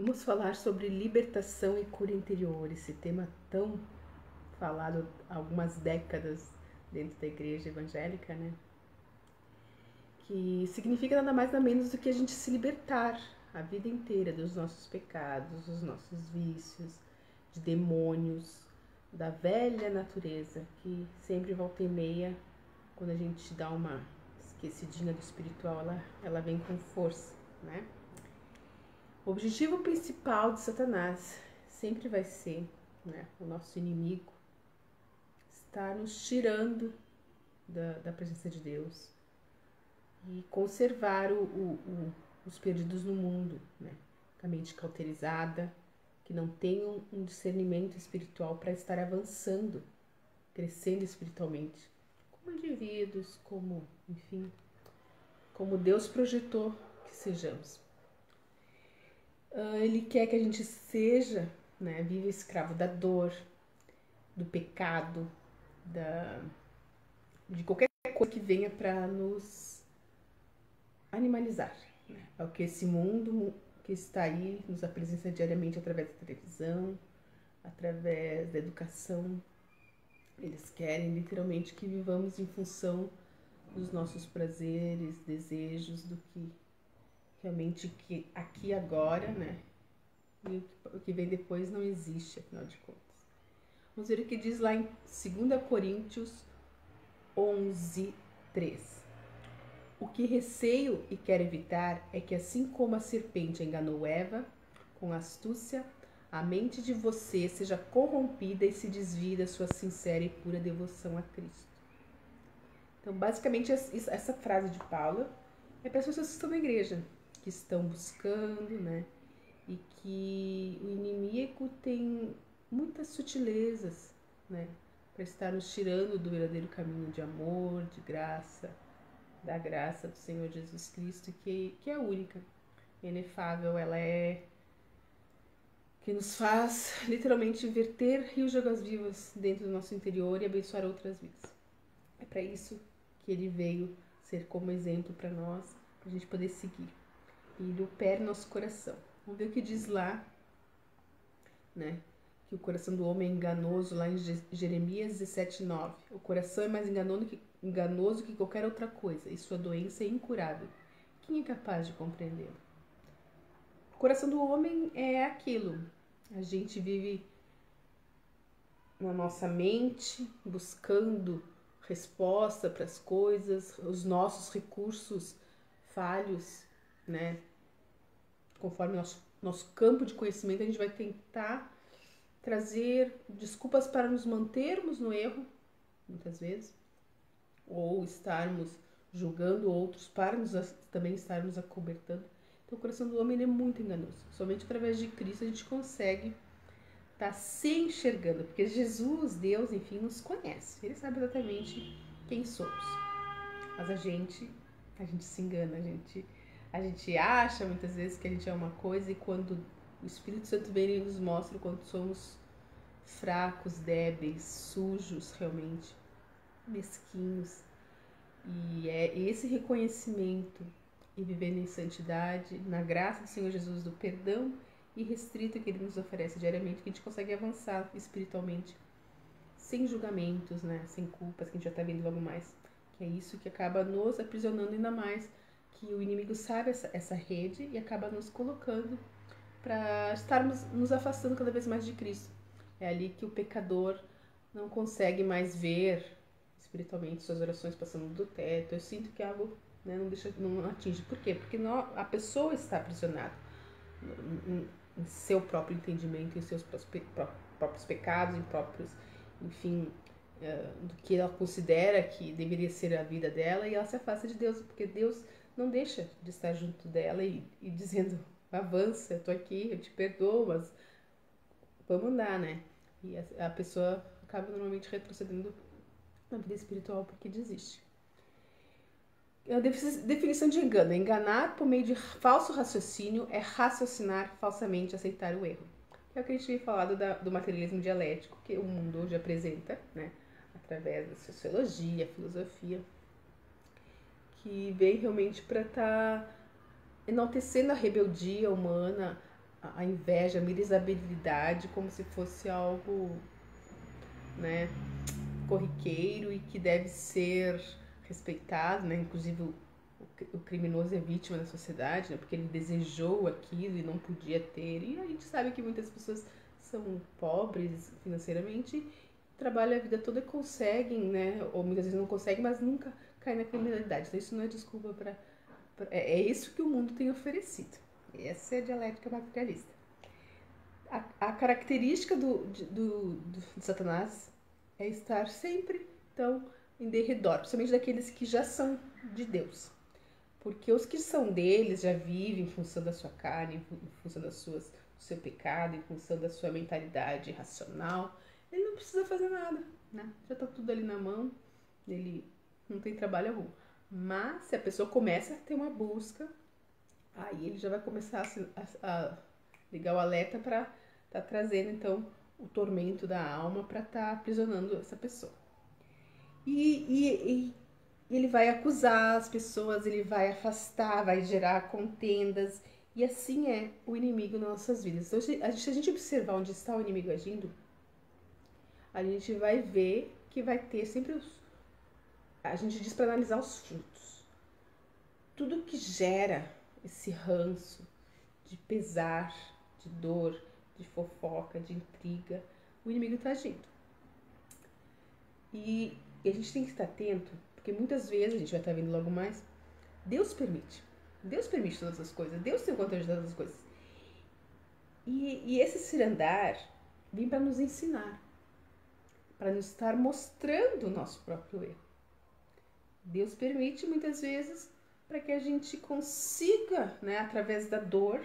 Vamos falar sobre libertação e cura interior, esse tema tão falado há algumas décadas dentro da igreja evangélica, né? Que significa nada mais nada menos do que a gente se libertar a vida inteira dos nossos pecados, dos nossos vícios, de demônios, da velha natureza que sempre volta e meia, quando a gente dá uma esquecidinha do espiritual, ela vem com força, né? O objetivo principal de Satanás sempre vai ser, né, o nosso inimigo, estar nos tirando da presença de Deus e conservar os perdidos no mundo, né, com a mente cauterizada, que não tenham um discernimento espiritual para estar avançando, crescendo espiritualmente, como indivíduos, como, enfim, como Deus projetou que sejamos. Ele quer que a gente seja, né, viva escravo da dor, do pecado, de qualquer coisa que venha para nos animalizar. Né? É o que esse mundo que está aí nos apresenta diariamente através da televisão, através da educação. Eles querem literalmente que vivamos em função dos nossos prazeres, desejos, do que realmente que aqui agora, né? E o que vem depois não existe, afinal de contas. Vamos ver o que diz lá em 2 Coríntios 11, 3. O que receio e quero evitar é que, assim como a serpente enganou Eva com astúcia, a mente de você seja corrompida e se desvie da sua sincera e pura devoção a Cristo. Então, basicamente, essa frase de Paulo é para as pessoas que estão na igreja, que estão buscando, né? E que o inimigo tem muitas sutilezas, né? Para estar nos tirando do verdadeiro caminho de amor, de graça, da graça do Senhor Jesus Cristo, que é única, inefável, ela é que nos faz literalmente verter rios de águas vivas dentro do nosso interior e abençoar outras vidas. É para isso que ele veio ser como exemplo para nós, para a gente poder seguir. E ele opera no nosso coração. Vamos ver o que diz lá, né? Que o coração do homem é enganoso, lá em Jeremias 17:9. O coração é mais enganoso que qualquer outra coisa, e sua doença é incurável. Quem é capaz de compreendê-lo? O coração do homem é aquilo. A gente vive na nossa mente, buscando resposta para as coisas, os nossos recursos falhos, né? Conforme nosso campo de conhecimento, a gente vai tentar trazer desculpas para nos mantermos no erro, muitas vezes, ou estarmos julgando outros para também estarmos acobertando. Então, o coração do homem é muito enganoso. Somente através de Cristo a gente consegue estar se enxergando, porque Jesus, Deus, enfim, nos conhece. Ele sabe exatamente quem somos. Mas a gente se engana, a gente acha muitas vezes que a gente é uma coisa, e quando o Espírito Santo vem e nos mostra o quanto somos fracos, débeis, sujos realmente, mesquinhos. E é esse reconhecimento e vivendo em santidade, na graça do Senhor Jesus, do perdão irrestrito que Ele nos oferece diariamente, que a gente consegue avançar espiritualmente, sem julgamentos, né? Sem culpas, que a gente já está vendo logo mais. Que é isso que acaba nos aprisionando ainda mais, que o inimigo sabe essa rede e acaba nos colocando para estarmos nos afastando cada vez mais de Cristo. É ali que o pecador não consegue mais ver espiritualmente suas orações passando do teto. Eu sinto que algo, né, não atinge. Por quê? Porque a pessoa está aprisionada em seu próprio entendimento, em seus próprios pecados, em próprios, enfim, do que ela considera que deveria ser a vida dela, e ela se afasta de Deus, porque Deus não deixa de estar junto dela e dizendo: avança, eu tô aqui, eu te perdoo, mas vamos andar, né? E a pessoa acaba normalmente retrocedendo na vida espiritual porque desiste. A definição de engano: enganar por meio de falso raciocínio é raciocinar falsamente, aceitar o erro. Que é o que a gente tinha falado do materialismo dialético, que o mundo hoje apresenta, né? Através da sociologia, filosofia, que vem realmente para estar enaltecendo a rebeldia humana, a inveja, a miserabilidade como se fosse algo, né, corriqueiro e que deve ser respeitado, né? Inclusive o criminoso é vítima da sociedade, né? Porque ele desejou aquilo e não podia ter. E a gente sabe que muitas pessoas são pobres financeiramente, trabalham a vida toda e conseguem, né? Ou muitas vezes não conseguem, mas nunca caem na criminalidade. Então isso não é desculpa para... É isso que o mundo tem oferecido. Essa é a dialética materialista. A característica de Satanás é estar sempre, então, em derredor, principalmente daqueles que já são de Deus. Porque os que são deles já vivem em função da sua carne, em função do seu pecado, em função da sua mentalidade racional. Ele não precisa fazer nada, né? Já está tudo ali na mão, ele não tem trabalho algum. Mas se a pessoa começa a ter uma busca, aí ele já vai começar a ligar o alerta para estar trazendo, então, o tormento da alma para estar aprisionando essa pessoa. E ele vai acusar as pessoas, ele vai afastar, vai gerar contendas. E assim é o inimigo nas nossas vidas. Então, se a gente observar onde está o inimigo agindo, a gente vai ver que vai ter sempre a gente diz para analisar os frutos. Tudo que gera esse ranço de pesar, de dor, de fofoca, de intriga, o inimigo está agindo. E a gente tem que estar atento, porque muitas vezes, a gente vai estar vendo logo mais, Deus permite. Deus permite todas as coisas. Deus tem o controle de todas as coisas. E esse cirandar vem para nos ensinar, para nos estar mostrando o nosso próprio erro. Deus permite muitas vezes para que a gente consiga, né, através da dor,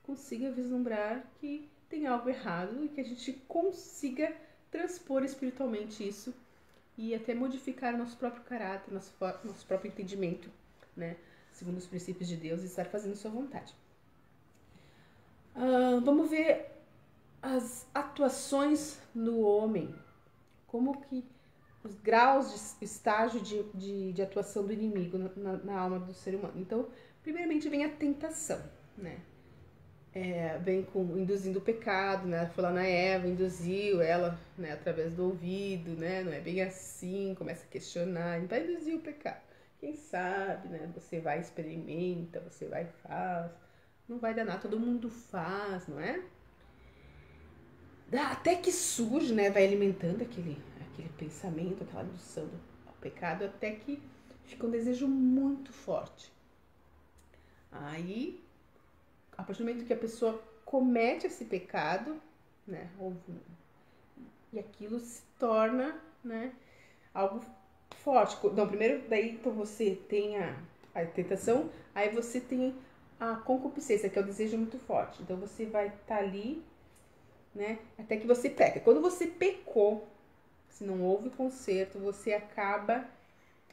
consiga vislumbrar que tem algo errado e que a gente consiga transpor espiritualmente isso e até modificar o nosso próprio caráter, nosso próprio entendimento, né, segundo os princípios de Deus, e estar fazendo sua vontade. Vamos ver as atuações no homem, como que os graus de estágio de atuação do inimigo na alma do ser humano. Então, primeiramente vem a tentação, né? Vem induzindo o pecado, né? Foi lá na Eva, induziu ela, né, através do ouvido, né? Não é bem assim, começa a questionar, e vai induzir o pecado. Quem sabe, né? Você vai, experimenta, você vai e faz. Não vai dar nada, todo mundo faz, não é? Até que surge, né? Vai alimentando aquele pensamento, aquela indução do pecado, até que fica um desejo muito forte. Aí, a partir do momento que a pessoa comete esse pecado, né? E aquilo se torna, né, algo forte. Então, primeiro, daí então você tem a tentação, aí você tem a concupiscência, que é o desejo muito forte. Então, você vai estar ali, né, até que você peca. Quando você pecou, se não houve conserto, você acaba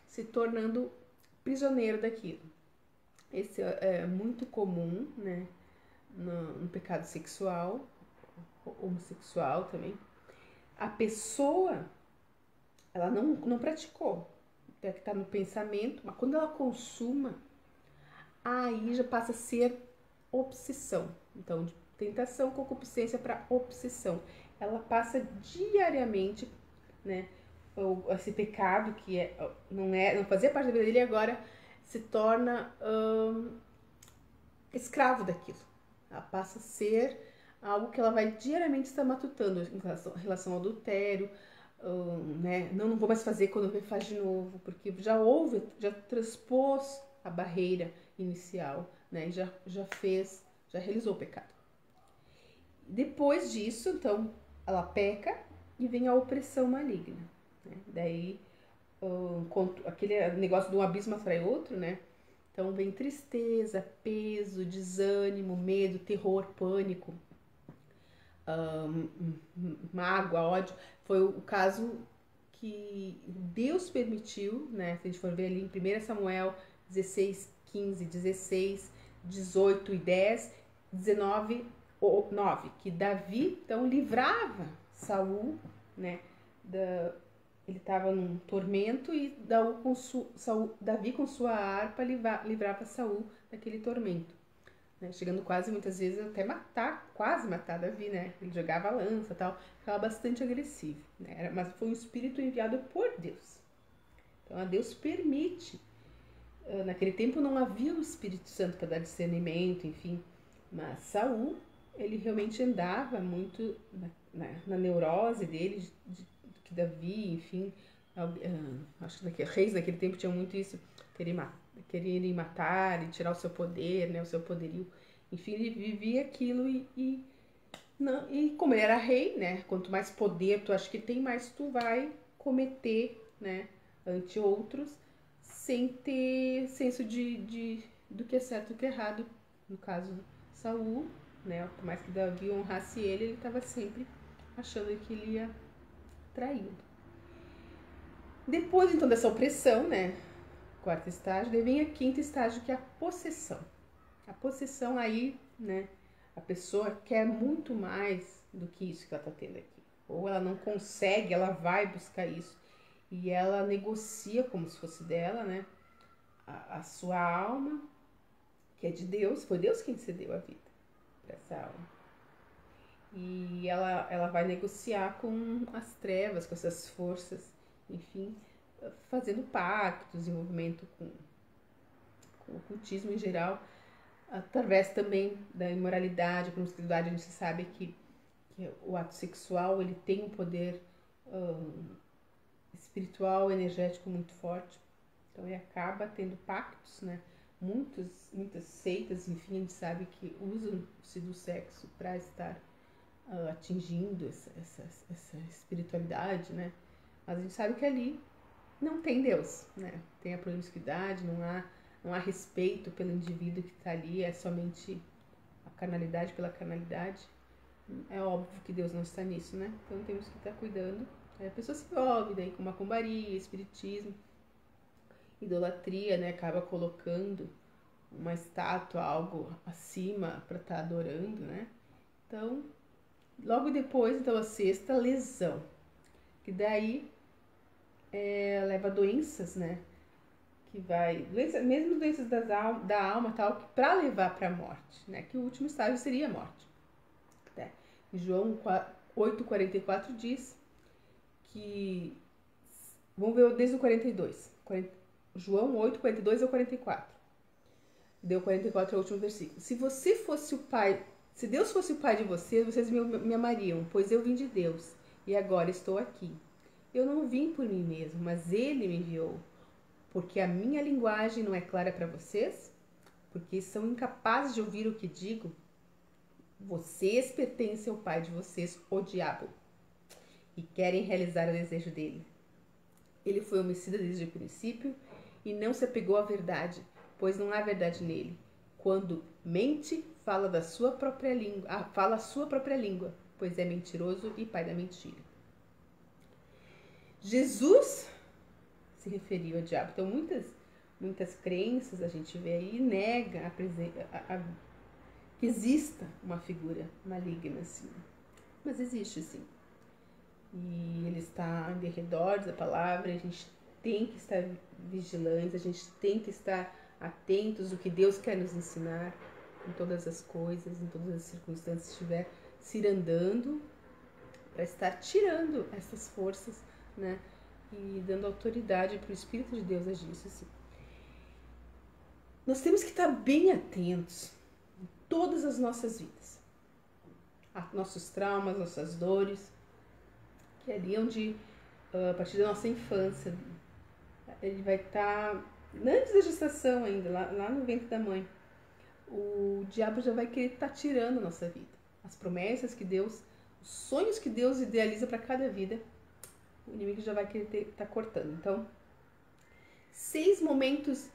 se tornando prisioneiro daquilo. Esse é muito comum, né, no pecado sexual, homossexual também. A pessoa, ela não praticou, até que está no pensamento, mas quando ela consuma, aí já passa a ser obsessão. Então, de tentação, concupiscência para obsessão. Ela passa diariamente, né, esse pecado que não fazia parte da vida dele, agora se torna escravo daquilo. Ela passa a ser algo que ela vai diariamente estar matutando em relação ao adultério, né? Não vou mais fazer quando eu faz de novo, porque já transpôs a barreira inicial, né? Já realizou o pecado. Depois disso, então, ela peca e vem a opressão maligna, né? Daí, aquele negócio de um abismo atrai outro, né? Então, vem tristeza, peso, desânimo, medo, terror, pânico, mágoa, ódio. Foi o caso que Deus permitiu, né? Se a gente for ver ali em 1 Samuel 16, 15, 16, 18 e 10, 19, 9, que Davi, então, livrava Saul, né? Ele estava num tormento e Davi com sua harpa livrava Saul daquele tormento. né? Chegando quase muitas vezes até quase matar Davi, né? Ele jogava a lança e tal, ficava bastante agressivo, né? Mas foi um espírito enviado por Deus. Então a Deus permite. Naquele tempo não havia o Espírito Santo para dar discernimento, enfim. Mas Saul, ele realmente andava muito na neurose dele, que Davi, enfim, acho que reis naquele tempo tinham muito isso, quererem matar e tirar o seu poder, né, o seu poderio. Enfim, ele vivia aquilo e como ele era rei, né, quanto mais poder tu acha que tem, mais tu vai cometer, né, ante outros, sem ter senso do que é certo e do que é errado. No caso, Saul, né, por mais que Davi honrasse ele estava sempre achando que ele ia traí-lo. Depois, então, dessa opressão, né, quarto estágio, daí vem o quinto estágio, que é a possessão. A possessão aí, né, a pessoa quer muito mais do que isso que ela está tendo aqui. Ou ela não consegue, ela vai buscar isso. E ela negocia como se fosse dela, né, a sua alma, que é de Deus. Foi Deus quem cedeu a vida para essa alma. E ela vai negociar com as trevas, com essas forças, enfim, fazendo pactos, envolvimento com o ocultismo em geral, através também da imoralidade, promiscuidade. A gente sabe que o ato sexual ele tem um poder espiritual, energético muito forte. Então ele acaba tendo pactos, né? Muitas seitas, enfim, a gente sabe que usam-se do sexo para estar atingindo essa espiritualidade, né? Mas a gente sabe que ali não tem Deus, né? Tem a promiscuidade, não há respeito pelo indivíduo que está ali, é somente a carnalidade pela carnalidade. É óbvio que Deus não está nisso, né? Então temos que estar cuidando. A pessoa se envolve daí com macumbaria, espiritismo, idolatria, né? Acaba colocando uma estátua, algo acima para estar adorando, né? Então, logo depois, então, a sexta, lesão. Que daí leva a doenças, né? Que vai, mesmo doenças da alma, tal, para levar para a morte, né? Que o último estágio seria a morte. Né? João 8,44 diz que, vamos ver desde o 42, João 8,42 ao 44. Deu 44 é o último versículo. Se Deus fosse o pai de vocês me amariam, pois eu vim de Deus e agora estou aqui. Eu não vim por mim mesmo, mas Ele me enviou. Porque a minha linguagem não é clara para vocês? Porque são incapazes de ouvir o que digo? Vocês pertencem ao pai de vocês, o diabo, e querem realizar o desejo dele. Ele foi homicida desde o princípio e não se apegou à verdade, pois não há verdade nele. Quando mente, fala a sua própria língua, pois é mentiroso e pai da mentira. Jesus se referiu ao diabo. Então, muitas crenças a gente vê aí nega que exista uma figura maligna assim. Mas existe sim. E ele está em derredor da palavra, a gente tem que estar vigilantes, a gente tem que estar atentos do que Deus quer nos ensinar em todas as coisas, em todas as circunstâncias, estiver cirandando para estar tirando essas forças, né? E dando autoridade para o Espírito de Deus agir isso assim. Nós temos que estar bem atentos em todas as nossas vidas, a nossos traumas, nossas dores, que é ali onde, a partir da nossa infância, ele vai estar, antes da gestação ainda, lá no ventre da mãe, o diabo já vai querer estar tirando a nossa vida. As promessas que Deus, os sonhos que Deus idealiza para cada vida, o inimigo já vai querer estar cortando. Então, 6 momentos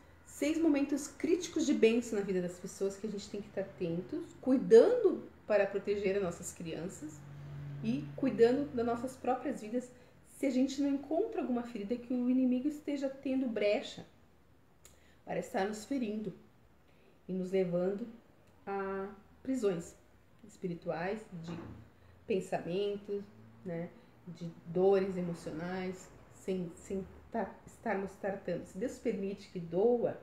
críticos de bênção na vida das pessoas que a gente tem que estar atentos, cuidando para proteger as nossas crianças e cuidando das nossas próprias vidas, se a gente não encontra alguma ferida que o inimigo esteja tendo brecha para estar nos ferindo e nos levando a prisões espirituais, de pensamentos, né, de dores emocionais, sem estarmos tratando. Se Deus permite que doa,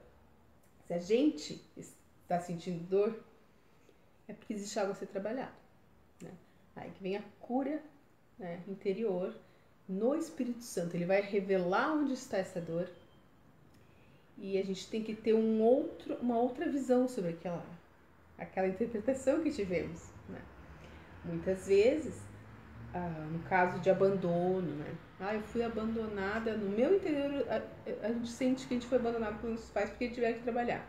se a gente está sentindo dor, é porque existe algo a ser trabalhado, né? Aí que vem a cura, né, interior no Espírito Santo. Ele vai revelar onde está essa dor e a gente tem que ter uma outra visão sobre aquela interpretação que tivemos, né? Muitas vezes, no caso de abandono, né? Eu fui abandonada. No meu interior, a gente sente que a gente foi abandonado pelos pais porque tiveram que trabalhar.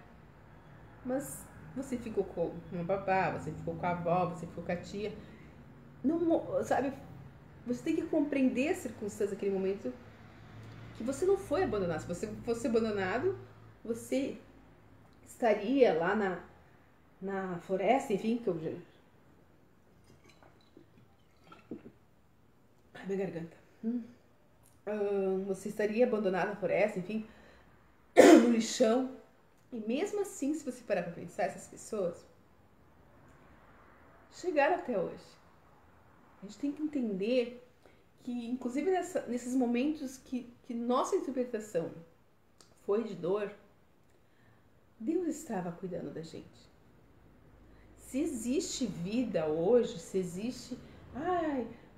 Mas você ficou com uma babá, você ficou com a avó, você ficou com a tia. Não, sabe? Você tem que compreender a circunstância daquele momento que você não foi abandonado. Se você fosse abandonado, você estaria lá na floresta, enfim, que eu já... Ai, minha garganta. Você estaria abandonado na floresta, enfim, no lixão. E mesmo assim, se você parar pra pensar, essas pessoas chegaram até hoje. A gente tem que entender que, inclusive nesses momentos que nossa interpretação foi de dor, Deus estava cuidando da gente. Se existe vida hoje, se existe...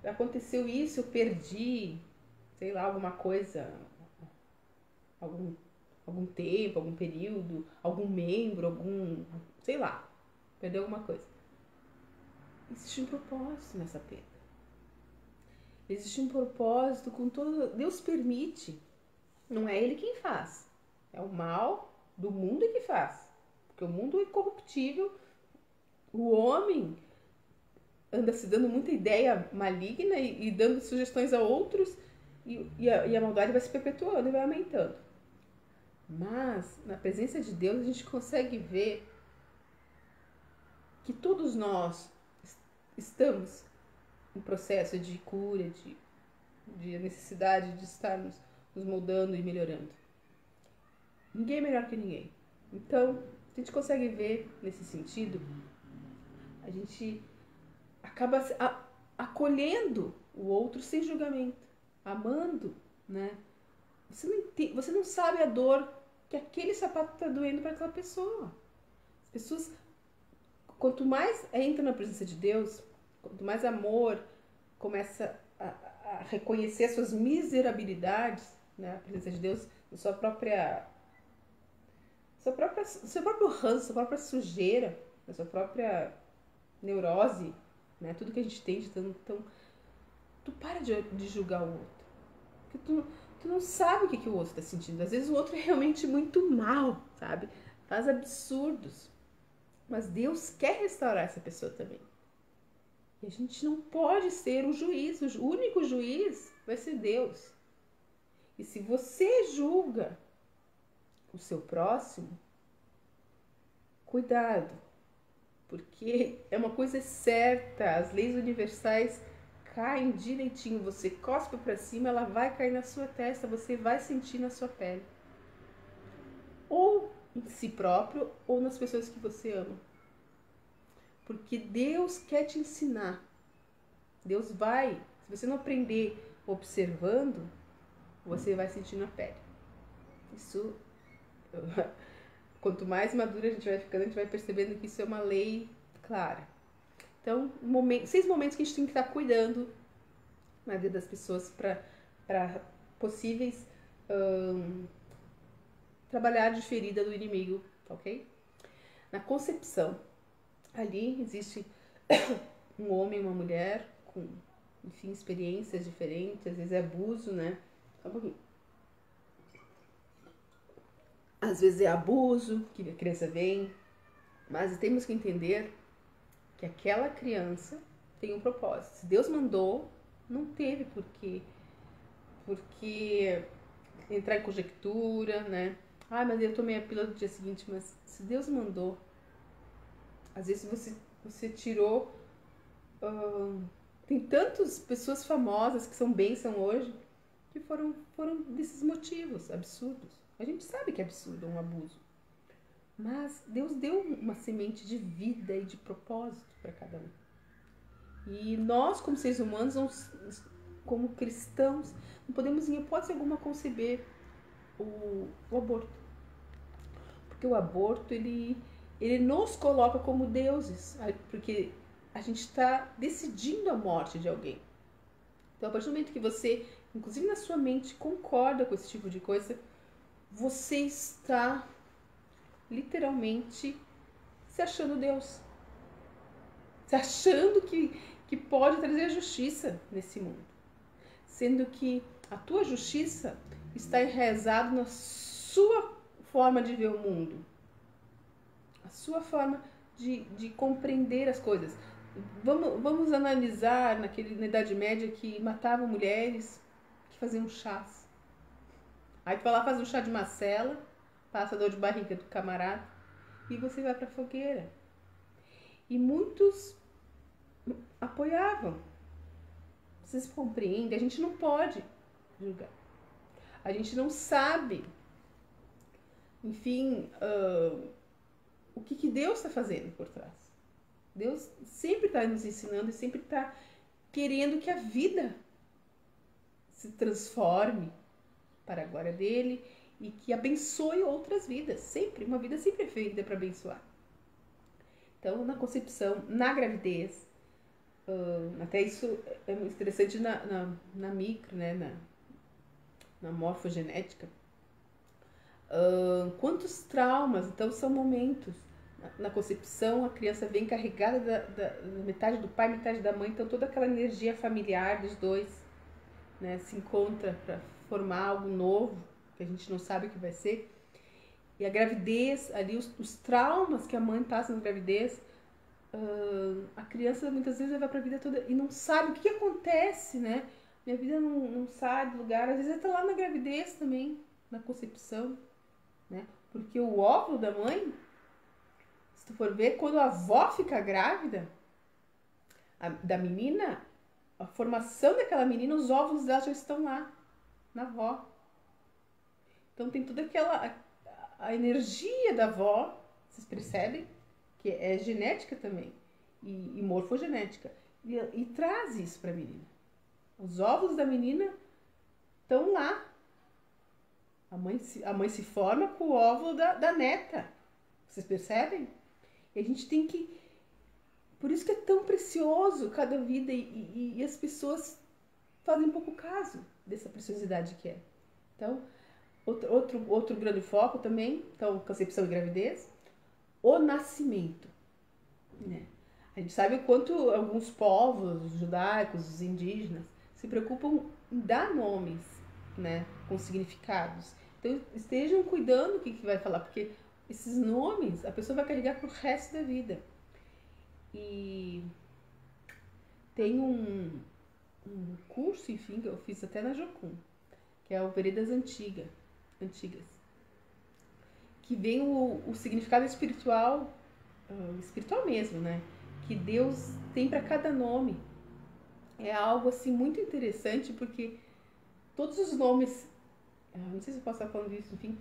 aconteceu isso, eu perdi, sei lá, alguma coisa, algum tempo, algum período, algum membro, sei lá, perdeu alguma coisa. Existe um propósito nessa perda. Existe um propósito com todo... Deus permite. Não é Ele quem faz. É o mal do mundo que faz. Porque o mundo é corruptível. O homem anda se dando muita ideia maligna e dando sugestões a outros. E a maldade vai se perpetuando e vai aumentando. Mas, na presença de Deus, a gente consegue ver que todos nós estamos em processo de cura, de necessidade de estarmos nos moldando e melhorando. Ninguém é melhor que ninguém. Então, a gente consegue ver nesse sentido, a gente acaba acolhendo o outro sem julgamento, amando, né? Você não sabe a dor que aquele sapato está doendo para aquela pessoa. As pessoas, quanto mais entra na presença de Deus, quanto mais amor começa a reconhecer as suas miserabilidades, né? A presença de Deus, seu próprio ranço, sua própria sujeira, a sua própria neurose, né? Tudo que a gente tem de tão... Tu para de julgar o outro. Porque tu não sabe o que o outro está sentindo. Às vezes o outro é realmente muito mal, sabe? Faz absurdos. Mas Deus quer restaurar essa pessoa também. E a gente não pode ser o juiz. O único juiz vai ser Deus. E se você julga o seu próximo, cuidado. Porque é uma coisa certa. As leis universais caem direitinho. Você cospe para cima, ela vai cair na sua testa. Você vai sentir na sua pele. Ou em si próprio, ou nas pessoas que você ama. Porque Deus quer te ensinar. Deus vai, se você não aprender observando, você vai sentir na pele. Isso, quanto mais madura a gente vai ficando, a gente vai percebendo que isso é uma lei clara. Então, 6 momentos que a gente tem que estar cuidando na vida das pessoas para possíveis trabalhar de ferida do inimigo, ok? Na concepção, ali existe um homem e uma mulher com, enfim, experiências diferentes, às vezes é abuso, né? Só um pouquinho. Às vezes é abuso que a criança vem, mas temos que entender que aquela criança tem um propósito. Se Deus mandou, não teve porque entrar em conjectura, né? Mas eu tomei a pílula do dia seguinte, mas se Deus mandou, às vezes você tirou... tem tantas pessoas famosas que são bênção hoje, que foram desses motivos absurdos. A gente sabe que é absurdo, um abuso. Mas Deus deu uma semente de vida e de propósito para cada um. E nós, como seres humanos, como cristãos, não podemos em hipótese alguma conceber o aborto. Porque o aborto, ele ele nos coloca como deuses, porque a gente está decidindo a morte de alguém. Então, a partir do momento que você, inclusive na sua mente, concorda com esse tipo de coisa, você está literalmente se achando Deus. Se achando que pode trazer a justiça nesse mundo. Sendo que a tua justiça está enraizada na sua forma de ver o mundo. A sua forma de compreender as coisas. Vamos analisar na Idade Média que matavam mulheres que faziam chás. Aí tu vai lá fazer um chá de macela, passa a dor de barriga do camarada e você vai pra fogueira. E muitos apoiavam. Vocês compreendem? A gente não pode julgar. A gente não sabe, enfim, o que Deus está fazendo por trás. Deus sempre está nos ensinando e sempre está querendo que a vida se transforme para a glória dele e que abençoe outras vidas. Sempre, uma vida sempre é feita para abençoar. Então, na concepção, na gravidez, até isso é muito interessante na micro, né, na morfogenética. Quantos traumas, então, são momentos. Na concepção, a criança vem carregada da metade do pai, metade da mãe, então toda aquela energia familiar dos dois, né, se encontra para formar algo novo, que a gente não sabe o que vai ser. E a gravidez, ali os traumas que a mãe passa na gravidez, a criança muitas vezes vai para a vida toda e não sabe o que acontece, né? Minha vida não sai do lugar, às vezes está lá na gravidez também, na concepção, né? Porque o óvulo da mãe, se tu for ver, quando a avó fica grávida da menina, a formação daquela menina, os óvulos dela já estão lá, na avó. Então tem toda a energia da avó, vocês percebem? Que é genética também, e morfogenética. E traz isso para a menina. Os óvulos da menina estão lá. A mãe se forma com o óvulo da neta. Vocês percebem? E a gente tem que... Por isso que é tão precioso cada vida e as pessoas fazem pouco caso dessa preciosidade que é. Então, outro grande foco também, então, concepção e gravidez, o nascimento. Né? A gente sabe o quanto alguns povos, os judaicos, os indígenas, se preocupam em dar nomes, né, com significados. Então, estejam cuidando do que vai falar, porque esses nomes a pessoa vai carregar pro resto da vida. E tem um curso, enfim, que eu fiz até na Jocum, que é o Veredas Antigas, que vem o significado espiritual mesmo, né? Que Deus tem para cada nome. É algo assim muito interessante, porque todos os nomes, não sei se eu posso estar falando disso, enfim,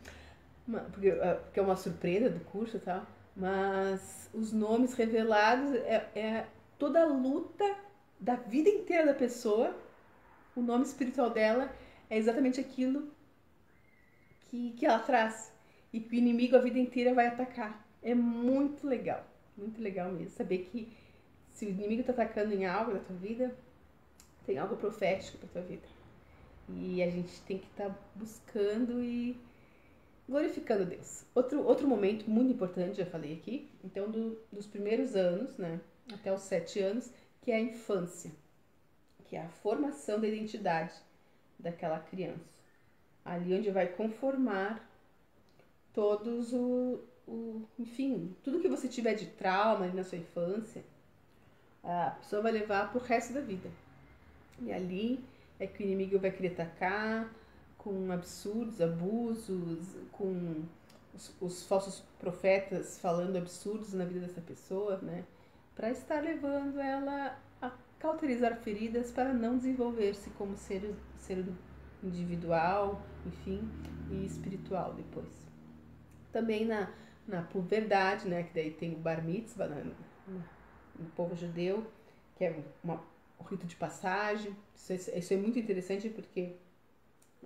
porque é uma surpresa do curso e tal, mas os nomes revelados é toda a luta da vida inteira da pessoa. O nome espiritual dela é exatamente aquilo que ela traz e que o inimigo a vida inteira vai atacar. É muito legal mesmo saber que se o inimigo está atacando em algo na tua vida, tem algo profético para tua vida. E a gente tem que estar buscando e glorificando Deus. Outro momento muito importante, já falei aqui, então dos primeiros anos, né, até os 7 anos, que é a infância, que é a formação da identidade daquela criança. Ali onde vai conformar todos enfim, tudo que você tiver de trauma na sua infância, a pessoa vai levar pro resto da vida. E ali é que o inimigo vai querer atacar com absurdos, abusos, com os falsos profetas falando absurdos na vida dessa pessoa, né? Para estar levando ela a cauterizar feridas para não desenvolver-se como ser individual, enfim, e espiritual depois. Também na puberdade, né? Que daí tem o bar mitzvah no povo judeu, que é um rito de passagem. Isso é muito interessante porque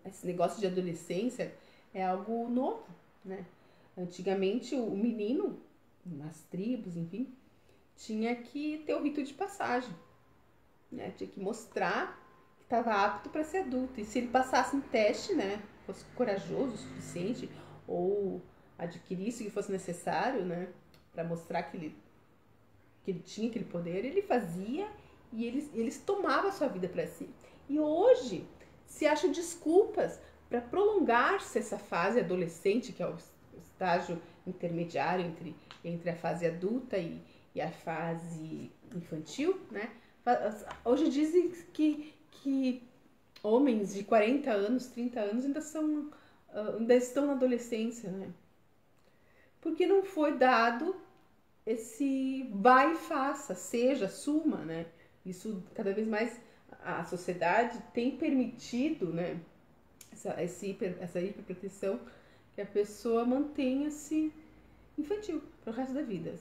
esse negócio de adolescência é algo novo, né? Antigamente o menino nas tribos, enfim, tinha que ter o rito de passagem, né? Tinha que mostrar que estava apto para ser adulto. E se ele passasse em teste, né, fosse corajoso o suficiente, ou adquirisse o que fosse necessário, né, para mostrar que ele tinha aquele poder, ele fazia e eles tomavam a sua vida para si. E hoje se acham desculpas para prolongar-se essa fase adolescente, que é o estágio intermediário entre a fase adulta e a fase infantil, né? Hoje dizem que homens de 40 anos, 30 anos ainda estão na adolescência, né? Porque não foi dado esse vai e faça, seja, assuma, né? Isso cada vez mais a sociedade tem permitido, né? Essa hiperproteção, que a pessoa mantenha-se infantil pro resto da vida.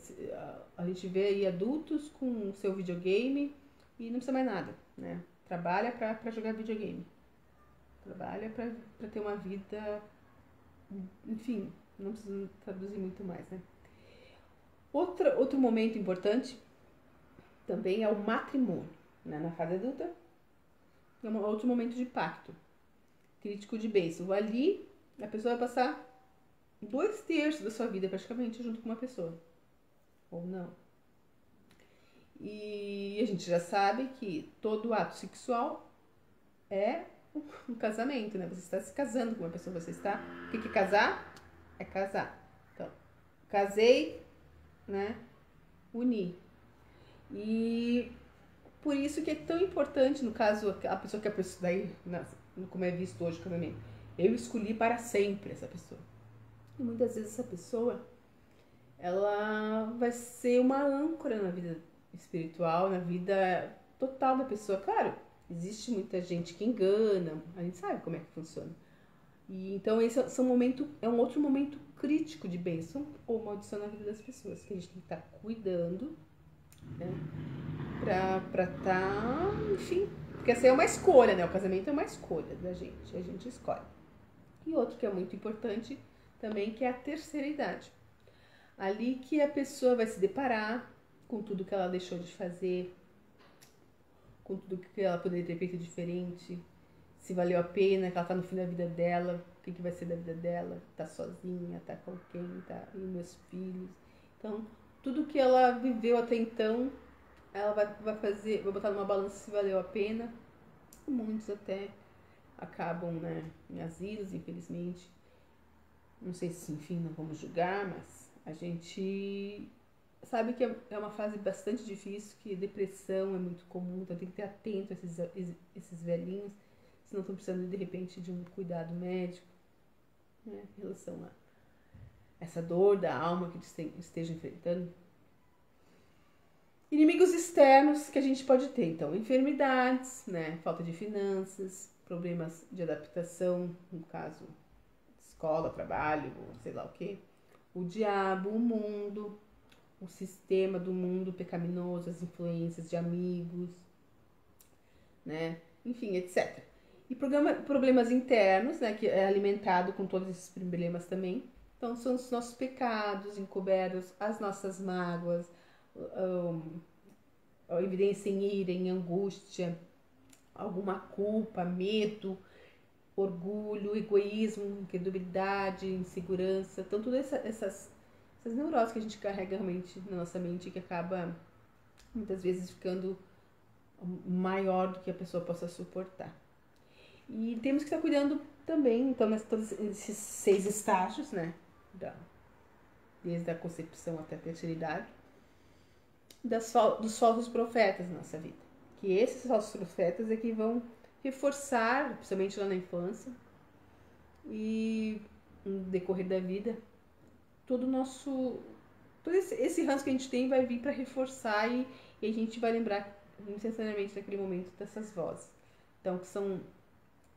A gente vê aí adultos com seu videogame e não precisa mais nada, né? Trabalha pra jogar videogame. Trabalha pra ter uma vida, enfim, não precisa traduzir muito mais, né? Outro momento importante também é o matrimônio, né? Na fase adulta é outro momento de pacto crítico de bênção. Ali a pessoa vai passar 2/3 da sua vida praticamente junto com uma pessoa, ou não. E a gente já sabe que todo ato sexual é um casamento, né? Você está se casando com uma pessoa, você está... O que é casar? É casar. Então, casei, né? Unir. E por isso que é tão importante, no caso, a pessoa que a pessoa daí, como é visto hoje o casamento, eu escolhi para sempre essa pessoa. E muitas vezes essa pessoa, ela vai ser uma âncora na vida espiritual, na vida total da pessoa. Claro, existe muita gente que engana, a gente sabe como é que funciona. E então esse é um outro momento crítico de bênção ou maldição na vida das pessoas, que a gente tem que estar cuidando, né? Pra enfim, porque essa é uma escolha, né? O casamento é uma escolha da gente, a gente escolhe. E outro que é muito importante também, que é a terceira idade. Ali que a pessoa vai se deparar com tudo que ela deixou de fazer, com tudo que ela poderia ter feito diferente, se valeu a pena, que ela tá no fim da vida dela, o que vai ser da vida dela, tá sozinha, tá com quem, tá e meus filhos. Então, tudo que ela viveu até então, ela vai botar numa balança se valeu a pena. Muitos até acabam, né, em asilos, infelizmente. Não sei se, enfim, não vamos julgar, mas a gente sabe que é uma fase bastante difícil, que depressão é muito comum, então tem que ter atento a esses velhinhos, se não estão precisando, de repente, de um cuidado médico, né, em relação a essa dor da alma que estejam enfrentando. Inimigos externos que a gente pode ter, então, enfermidades, né, falta de finanças, problemas de adaptação, no caso, escola, trabalho, sei lá o quê, o diabo, o mundo, o sistema do mundo pecaminoso, as influências de amigos, né, enfim, etc. E problemas internos, né, que é alimentado com todos esses problemas também. Então, são os nossos pecados encobertos, as nossas mágoas, a evidência em ira, em angústia, alguma culpa, medo, orgulho, egoísmo, incredulidade, insegurança. Então, todas essas neuroses que a gente carrega realmente na nossa mente, que acaba muitas vezes ficando maior do que a pessoa possa suportar. E temos que estar cuidando também, então, todos esses 6 estágios, né? Desde a concepção até a terceira idade, dos falsos profetas na nossa vida. Que esses falsos profetas é que vão reforçar, principalmente lá na infância e no decorrer da vida, todo esse ranço que a gente tem vai vir para reforçar e a gente vai lembrar necessariamente naquele momento dessas vozes. Então, que são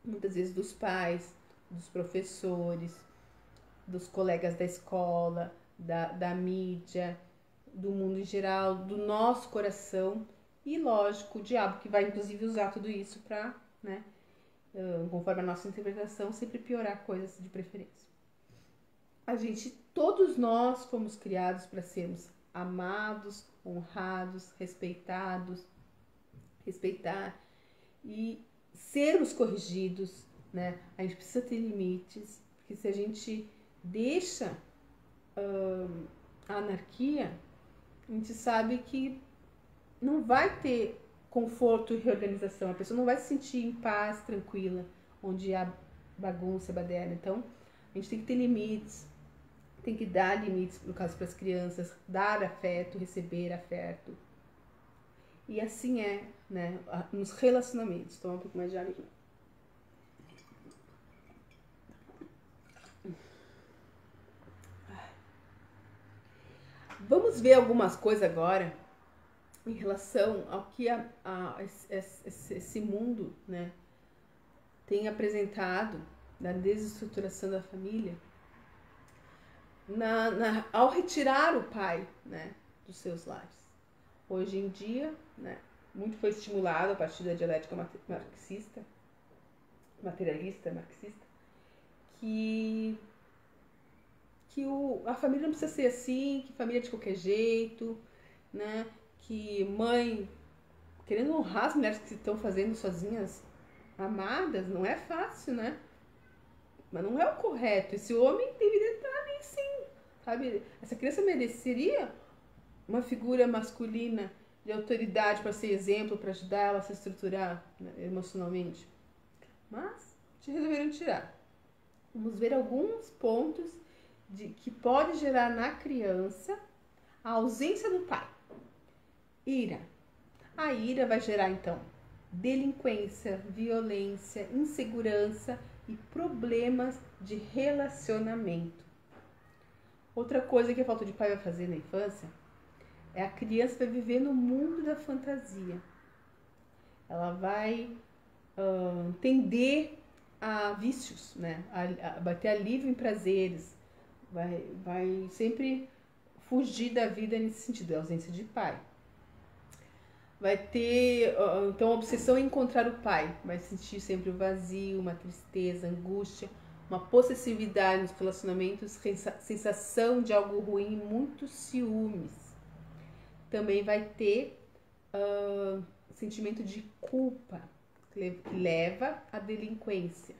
muitas vezes dos pais, dos professores, dos colegas da escola, da mídia, do mundo em geral, do nosso coração e, lógico, o diabo, que vai inclusive usar tudo isso para, conforme a nossa interpretação, sempre piorar coisas de preferência. todos nós fomos criados para sermos amados, honrados, respeitar e sermos corrigidos, né? A gente precisa ter limites, porque se a gente deixa a anarquia, a gente sabe que não vai ter conforto e reorganização, a pessoa não vai se sentir em paz, tranquila, onde há bagunça, baderna. Então, a gente tem que ter limites, tem que dar limites, no caso para as crianças, dar afeto, receber afeto. E assim é, né, nos relacionamentos. Toma um pouco mais de água aqui. Vamos ver algumas coisas agora em relação ao que esse mundo, né, tem apresentado na desestruturação da família, ao retirar o pai, né, dos seus lares. Hoje em dia, né, muito foi estimulado a partir da dialética materialista marxista, que a família não precisa ser assim, que família é de qualquer jeito, né, que mãe, querendo honrar as mulheres que estão fazendo sozinhas amadas, não é fácil, né? Mas não é o correto. Esse homem deveria estar ali sim, sabe? Essa criança mereceria uma figura masculina de autoridade para ser exemplo, para ajudar ela a se estruturar, né, emocionalmente. Mas resolveram tirar. Vamos ver alguns pontos que pode gerar na criança a ausência do pai. Ira. A ira vai gerar, então, delinquência, violência, insegurança e problemas de relacionamento. Outra coisa que a falta de pai vai fazer na infância é a criança vai viver no mundo da fantasia. Ela vai tender a vícios, né? Vai ter alívio em prazeres, vai sempre fugir da vida nesse sentido, a ausência de pai. Vai ter, então, a obsessão em encontrar o pai, vai sentir sempre o vazio, uma tristeza, angústia, uma possessividade nos relacionamentos, sensação de algo ruim, muitos ciúmes. Também vai ter sentimento de culpa, que leva à delinquência.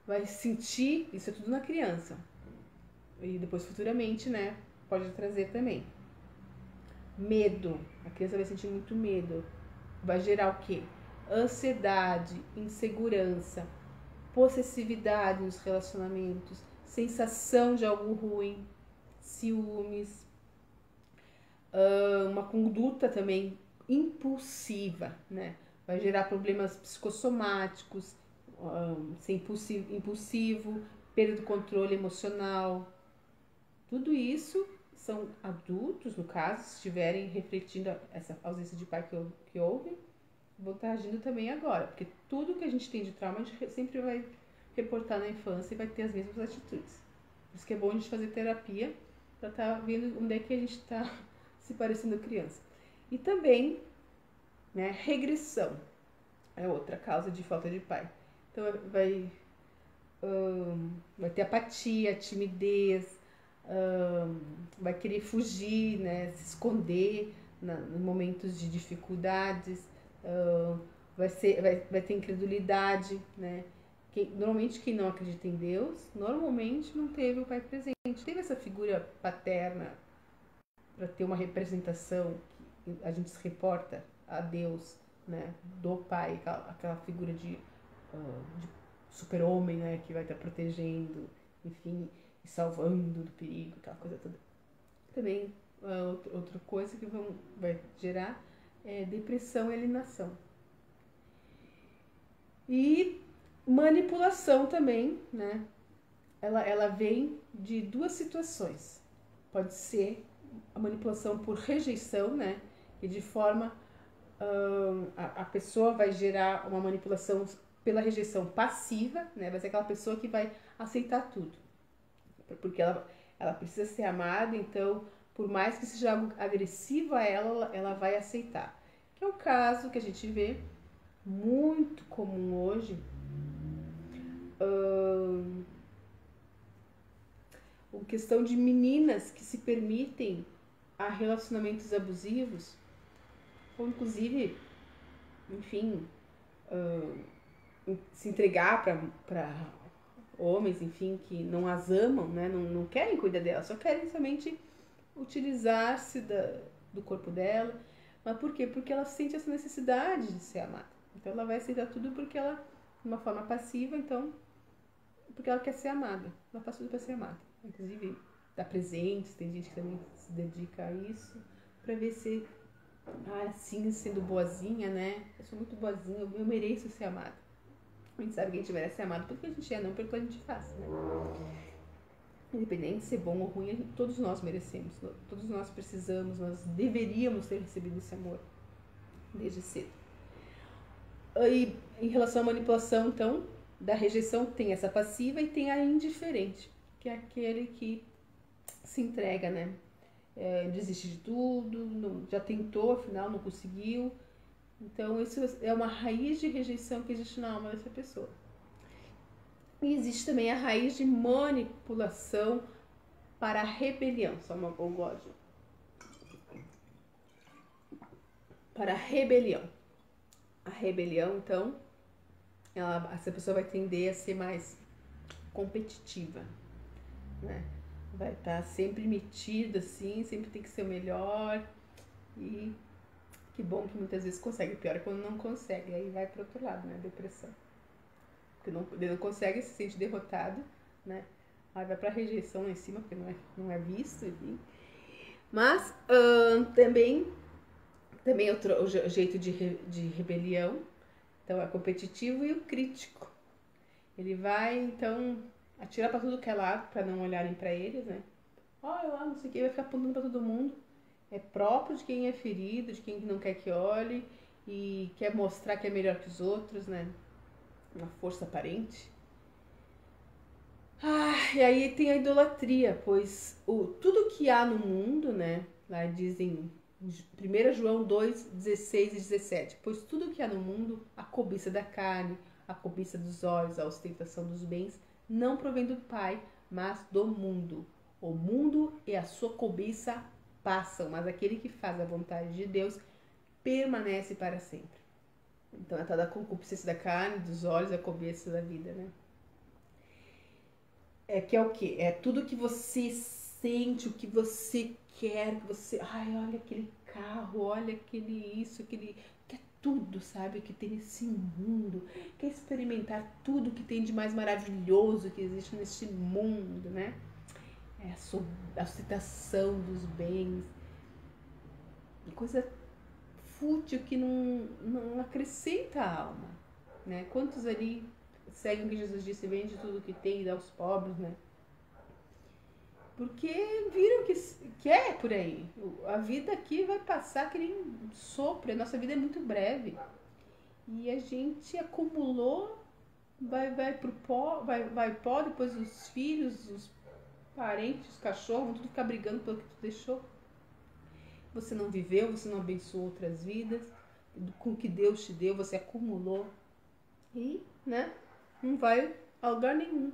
Vai sentir, isso é tudo na criança, e depois futuramente, né, pode trazer também. Medo, a criança vai sentir muito medo, vai gerar o quê? Ansiedade, insegurança, possessividade nos relacionamentos, sensação de algo ruim, ciúmes, uma conduta também impulsiva, né? Vai gerar problemas psicossomáticos, ser impulsivo, perda do controle emocional. Tudo isso são adultos, no caso, se estiverem refletindo essa ausência de pai que houve, vão estar agindo também agora, porque tudo que a gente tem de trauma, a gente sempre vai reportar na infância e vai ter as mesmas atitudes. Por isso que é bom a gente fazer terapia, para estar vendo onde é que a gente está se parecendo criança. E também, né, regressão é outra causa de falta de pai. Então vai ter apatia, timidez, vai querer fugir, né, se esconder nos momentos de dificuldades, vai ter incredulidade, né? Normalmente quem não acredita em Deus, normalmente não teve o pai presente, teve essa figura paterna para ter uma representação que a gente se reporta a Deus, né, do pai, aquela figura de super-homem, né, que vai estar protegendo, enfim, e salvando do perigo, aquela coisa toda. Também outra coisa que vai gerar é depressão e alienação. E manipulação também, né? Ela vem de duas situações. Pode ser a manipulação por rejeição, né? E de forma a pessoa vai gerar uma manipulação pela rejeição passiva, né? Vai ser aquela pessoa que vai aceitar tudo, porque ela precisa ser amada, então, por mais que seja algo agressivo a ela vai aceitar. Que é o caso que a gente vê muito comum hoje, a questão de meninas que se permitem a relacionamentos abusivos, ou inclusive, enfim, se entregar para homens, enfim, que não as amam, né? Não querem cuidar dela, só querem somente utilizar-se do corpo dela. Mas por quê? Porque ela sente essa necessidade de ser amada. Então ela vai aceitar tudo porque ela, de uma forma passiva, então, porque ela quer ser amada. Ela faz tudo para ser amada. Inclusive, dá presentes, tem gente que também se dedica a isso, para ver se, assim, sendo boazinha, né? Eu sou muito boazinha, eu mereço ser amada. A gente sabe que a gente merece ser amado porque a gente é, não pelo que a gente faz, né? Independente de ser bom ou ruim, todos nós merecemos, todos nós precisamos, nós deveríamos ter recebido esse amor desde cedo. E em relação à manipulação, então, da rejeição, tem essa passiva e tem a indiferente, que é aquele que se entrega, né? Desiste de tudo, já tentou, afinal não conseguiu. Então, isso é uma raiz de rejeição que existe na alma dessa pessoa. E existe também a raiz de manipulação para a rebelião. Só uma gole. Para a rebelião. A rebelião, então, essa pessoa vai tender a ser mais competitiva, né? Vai estar sempre metida, assim, sempre tem que ser o melhor. E que bom que muitas vezes consegue. Pior é quando não consegue. Aí vai para o outro lado, né? Depressão. Porque ele não consegue, se sente derrotado, né? Aí vai pra rejeição lá em cima, porque não é visto, enfim. Mas também outro jeito de rebelião, então é competitivo e o crítico. Ele vai, então, atirar pra tudo que é lado, pra não olharem pra eles, né? Olha lá, não sei o que, vai ficar apontando pra todo mundo. É próprio de quem é ferido, de quem não quer que olhe e quer mostrar que é melhor que os outros, né? Uma força aparente. E aí tem a idolatria, pois tudo que há no mundo, né? Lá dizem 1 João 2, 16 e 17. Pois tudo que há no mundo, a cobiça da carne, a cobiça dos olhos, a ostentação dos bens, não provém do Pai, mas do mundo. O mundo e a sua cobiça passam, mas aquele que faz a vontade de Deus permanece para sempre. Então, é a tal da concupiscência da carne, dos olhos, a cobiça da vida, né? Que é o quê? É tudo que você sente, o que você quer, que você... olha aquele carro, olha aquele isso, aquele... Quer tudo, sabe? Que tem nesse mundo. Quer experimentar tudo que tem de mais maravilhoso que existe nesse mundo, né? É a ostentação dos bens. Coisa fútil que não acrescenta a alma, né? Quantos ali seguem o que Jesus disse, vende tudo que tem e dá aos pobres, né? Porque viram que é por aí. A vida aqui vai passar que nem sopro, a nossa vida é muito breve. E a gente acumulou, vai pro pó, vai pó, depois os filhos, os parentes, os cachorros, vão tudo ficar brigando pelo que tu deixou. Você não viveu, você não abençoou outras vidas, com o que Deus te deu, você acumulou e, né, não vai a lugar nenhum.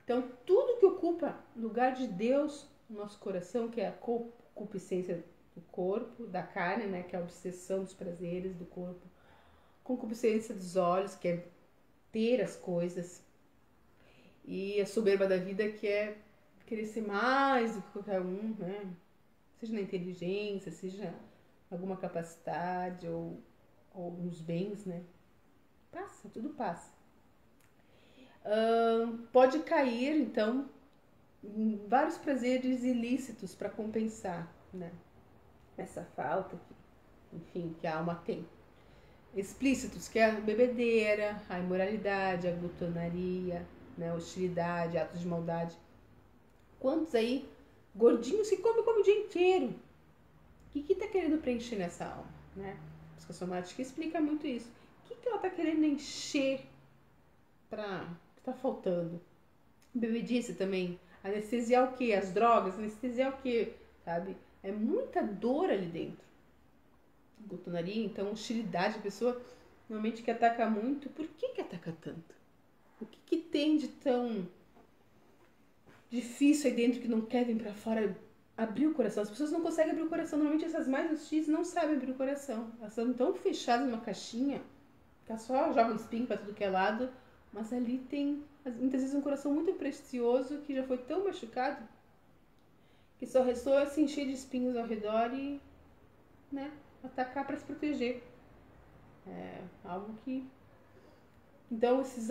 Então, tudo que ocupa lugar de Deus no nosso coração, que é a concupiscência do corpo, da carne, né, que é a obsessão dos prazeres do corpo, concupiscência dos olhos, que é ter as coisas, e a soberba da vida, que é querer ser mais do que qualquer um, né? Seja na inteligência, seja alguma capacidade ou nos bens, né? Passa, tudo passa. Pode cair, então, em vários prazeres ilícitos para compensar, né? Essa falta, enfim, que a alma tem. Explícitos, que é a bebedeira, a imoralidade, a glutonaria, né? A hostilidade, atos de maldade. Quantos aí gordinhos que come o dia inteiro? O que está querendo preencher nessa alma, né? A psicossomática explica muito isso. O que ela está querendo encher para que está faltando? Bebedice também. Anestesiar o quê? As drogas? Anestesiar o quê? Sabe? É muita dor ali dentro. Glutonaria, então, hostilidade. A pessoa normalmente que ataca muito. Por que ataca tanto? O que tem de tão difícil aí dentro que não quer vir pra fora, abrir o coração. As pessoas não conseguem abrir o coração. Normalmente essas mais hostis não sabem abrir o coração. Elas estão tão fechadas numa caixinha que elas só jogam espinho pra tudo que é lado. Mas ali tem, muitas vezes, um coração muito precioso que já foi tão machucado que só restou se encher de espinhos ao redor e, né, atacar para se proteger. É algo que... Então, esses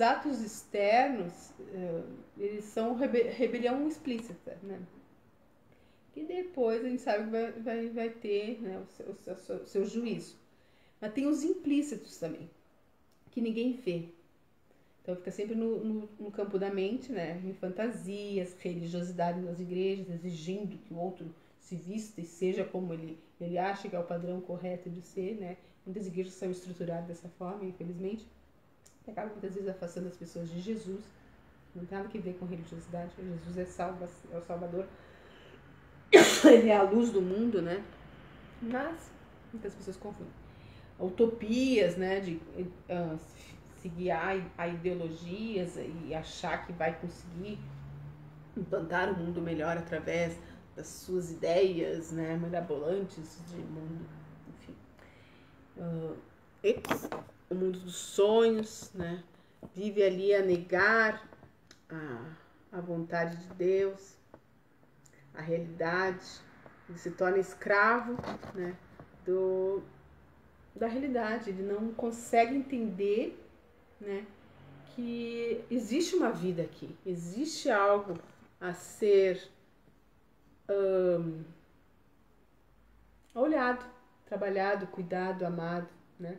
atos externos, eles são rebelião explícita, né? Que depois a gente sabe que vai ter, né, o seu juízo. Mas tem os implícitos também, que ninguém vê. Então fica sempre no campo da mente, né? Em fantasias, religiosidade nas igrejas, exigindo que o outro se vista e seja como ele acha que é o padrão correto de ser, né? Muitas igrejas são estruturadas dessa forma, infelizmente. Que acaba muitas vezes afastando as pessoas de Jesus. Não tem nada que ver com religiosidade. Jesus é o Salvador. Ele é a luz do mundo, né? Mas muitas pessoas confundem. Utopias, né? De se guiar a ideologias e achar que vai conseguir implantar um mundo melhor através das suas ideias, né, mirabolantes de mundo, enfim. O mundo dos sonhos, né, vive ali a negar a vontade de Deus, a realidade, ele se torna escravo, né, da realidade, ele não consegue entender, né, que existe uma vida aqui, existe algo a ser olhado, trabalhado, cuidado, amado, né,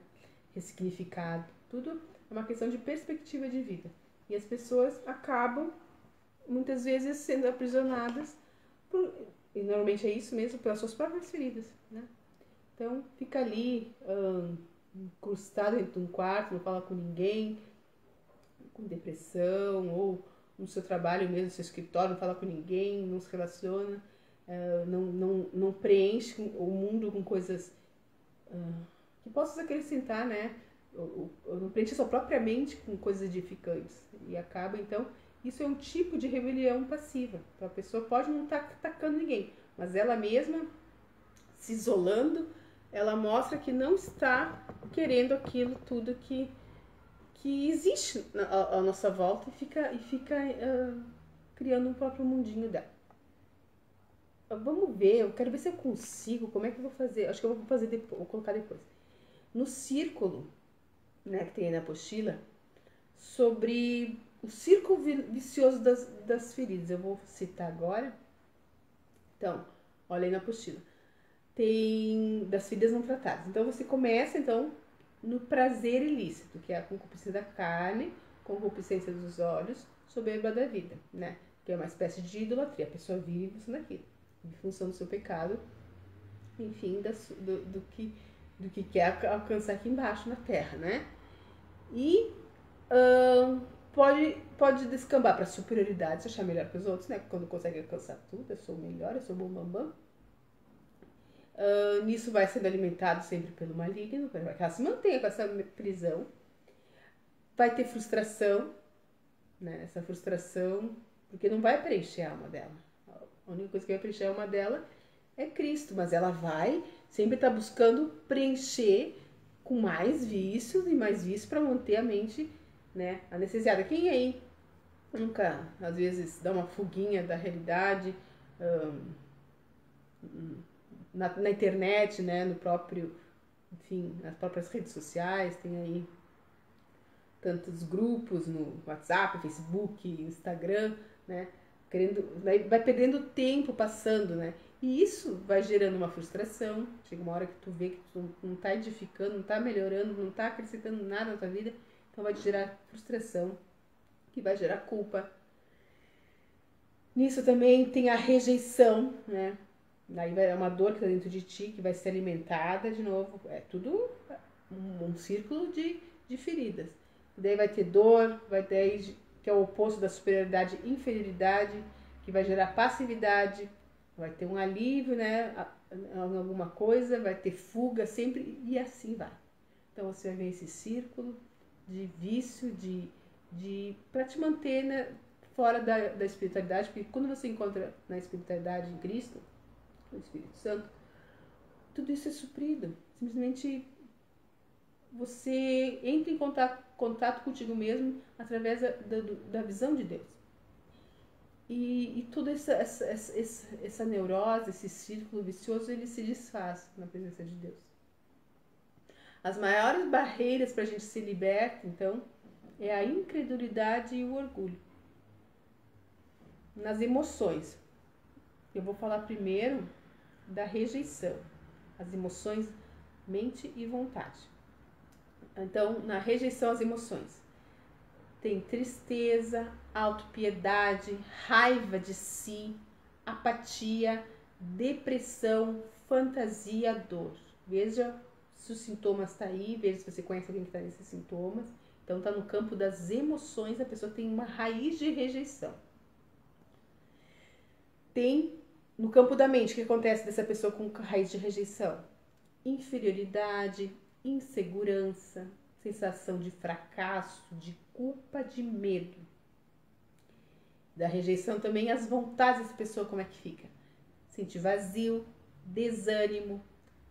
ressignificado. Tudo é uma questão de perspectiva de vida. E as pessoas acabam, muitas vezes, sendo aprisionadas, e normalmente é isso mesmo, pelas suas próprias feridas, né? Então, fica ali, encrustado dentro de um quarto, não fala com ninguém, com depressão, ou no seu trabalho mesmo, no seu escritório, não fala com ninguém, não se relaciona, não preenche o mundo com coisas que possam acrescentar, né? Não preenche a sua própria mente com coisas edificantes. E acaba, então, isso é um tipo de rebelião passiva. Então, a pessoa pode não estar atacando ninguém, mas ela mesma, se isolando, ela mostra que não está querendo aquilo tudo que existe à nossa volta e fica criando um próprio mundinho dela. Vamos ver, eu quero ver se eu consigo, como é que eu vou fazer, acho que eu vou fazer depois, vou colocar depois. No círculo, né, que tem aí na apostila, sobre o círculo vicioso das feridas, eu vou citar agora. Então, olha aí na apostila. Tem das feridas não tratadas. Então, você começa, então, no prazer ilícito, que é a concupiscência da carne, concupiscência dos olhos, soberba da vida, né? Que é uma espécie de idolatria. A pessoa vive buscando aquilo, em função do seu pecado, enfim, do que quer alcançar aqui embaixo na terra, né? E pode descambar para superioridade, se achar melhor que os outros, né? Quando consegue alcançar tudo, eu sou o melhor, eu sou o bambambam. Nisso vai sendo alimentado sempre pelo maligno, para que ela se mantenha com essa prisão. Vai ter frustração, né? Essa frustração, porque não vai preencher a alma dela. A única coisa que vai preencher a alma dela é Cristo, mas ela vai sempre estar buscando preencher com mais vícios e mais vícios para manter a mente, né, anestesiada. Quem aí nunca, às vezes, dá uma fuguinha da realidade na internet, né, no próprio, enfim, nas próprias redes sociais, tem aí tantos grupos no WhatsApp, Facebook, Instagram, né, vai perdendo tempo passando, né, e isso vai gerando uma frustração. Chega uma hora que tu vê que tu não tá edificando, não tá melhorando, não tá acrescentando nada na tua vida, então vai te gerar frustração, que vai gerar culpa. Nisso também tem a rejeição, né, daí é uma dor que tá dentro de ti, que vai ser alimentada de novo, é tudo um círculo de feridas. Daí vai ter dor, vai ter, que é o oposto da superioridade, inferioridade, que vai gerar passividade, vai ter um alívio, né, em alguma coisa, vai ter fuga sempre, e assim vai. Então você vai ver esse círculo de vício, para te manter, né, fora da espiritualidade, porque quando você encontra na espiritualidade em Cristo, no Espírito Santo, tudo isso é suprido. Simplesmente você entra em contato contigo mesmo através da visão de Deus. E toda essa neurose, esse círculo vicioso, ele se desfaz na presença de Deus. As maiores barreiras para a gente se libertar, então, é a incredulidade e o orgulho. Nas emoções, eu vou falar primeiro da rejeição. As emoções, mente e vontade. Então, na rejeição às emoções, tem tristeza, autopiedade, raiva de si, apatia, depressão, fantasia, dor. Veja se os sintomas estão aí, veja se você conhece alguém que está nesses sintomas. Então, está no campo das emoções, a pessoa tem uma raiz de rejeição. Tem no campo da mente, o que acontece dessa pessoa com raiz de rejeição? Inferioridade, insegurança, sensação de fracasso, de culpa, de medo. Da rejeição também as vontades dessa pessoa, como é que fica? Sentir vazio, desânimo,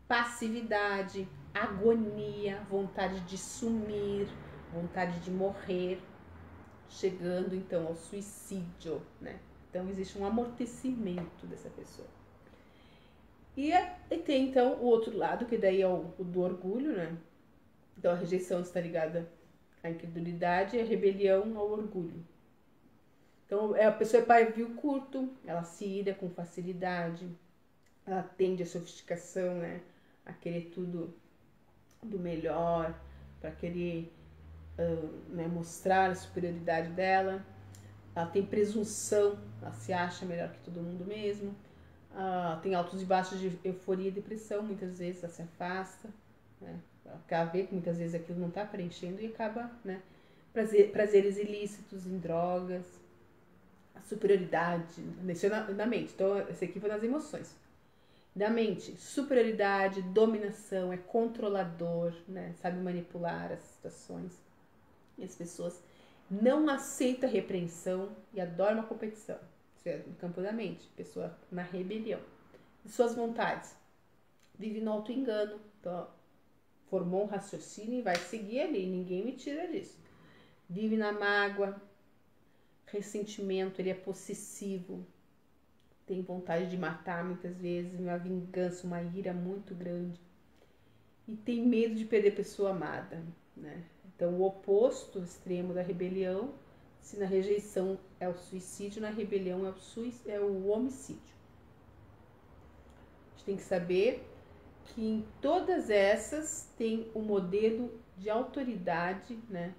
passividade, agonia, vontade de sumir, vontade de morrer, chegando então ao suicídio, né? Então existe um amortecimento dessa pessoa. E tem então o outro lado, que daí é o do orgulho, né? Então a rejeição está ligada à incredulidade e a rebelião ao orgulho. Então a pessoa é pavio curto, ela se ira com facilidade, ela tende à sofisticação, né? A querer tudo do melhor, para querer né, mostrar a superioridade dela. Ela tem presunção, ela se acha melhor que todo mundo mesmo. Tem altos e baixos de euforia e depressão, muitas vezes ela se afasta, né? Ela vê que muitas vezes aquilo não está preenchendo e acaba, né? Prazeres ilícitos em drogas, a superioridade na mente. Então, esse aqui foi nas emoções. Da mente, superioridade, dominação, é controlador, né? Sabe manipular as situações. E as pessoas não aceitam repreensão e adora uma competição. Isso é no campo da mente, pessoa na rebelião. E suas vontades, vive no auto-engano. Então, formou um raciocínio e vai seguir ali, ninguém me tira disso. Vive na mágoa, ressentimento, ele é possessivo, tem vontade de matar muitas vezes, uma vingança, uma ira muito grande. E tem medo de perder a pessoa amada, né? Então, o oposto extremo da rebelião, se na rejeição é o suicídio, na rebelião é o homicídio. A gente tem que saber que em todas essas tem um modelo de autoridade, né?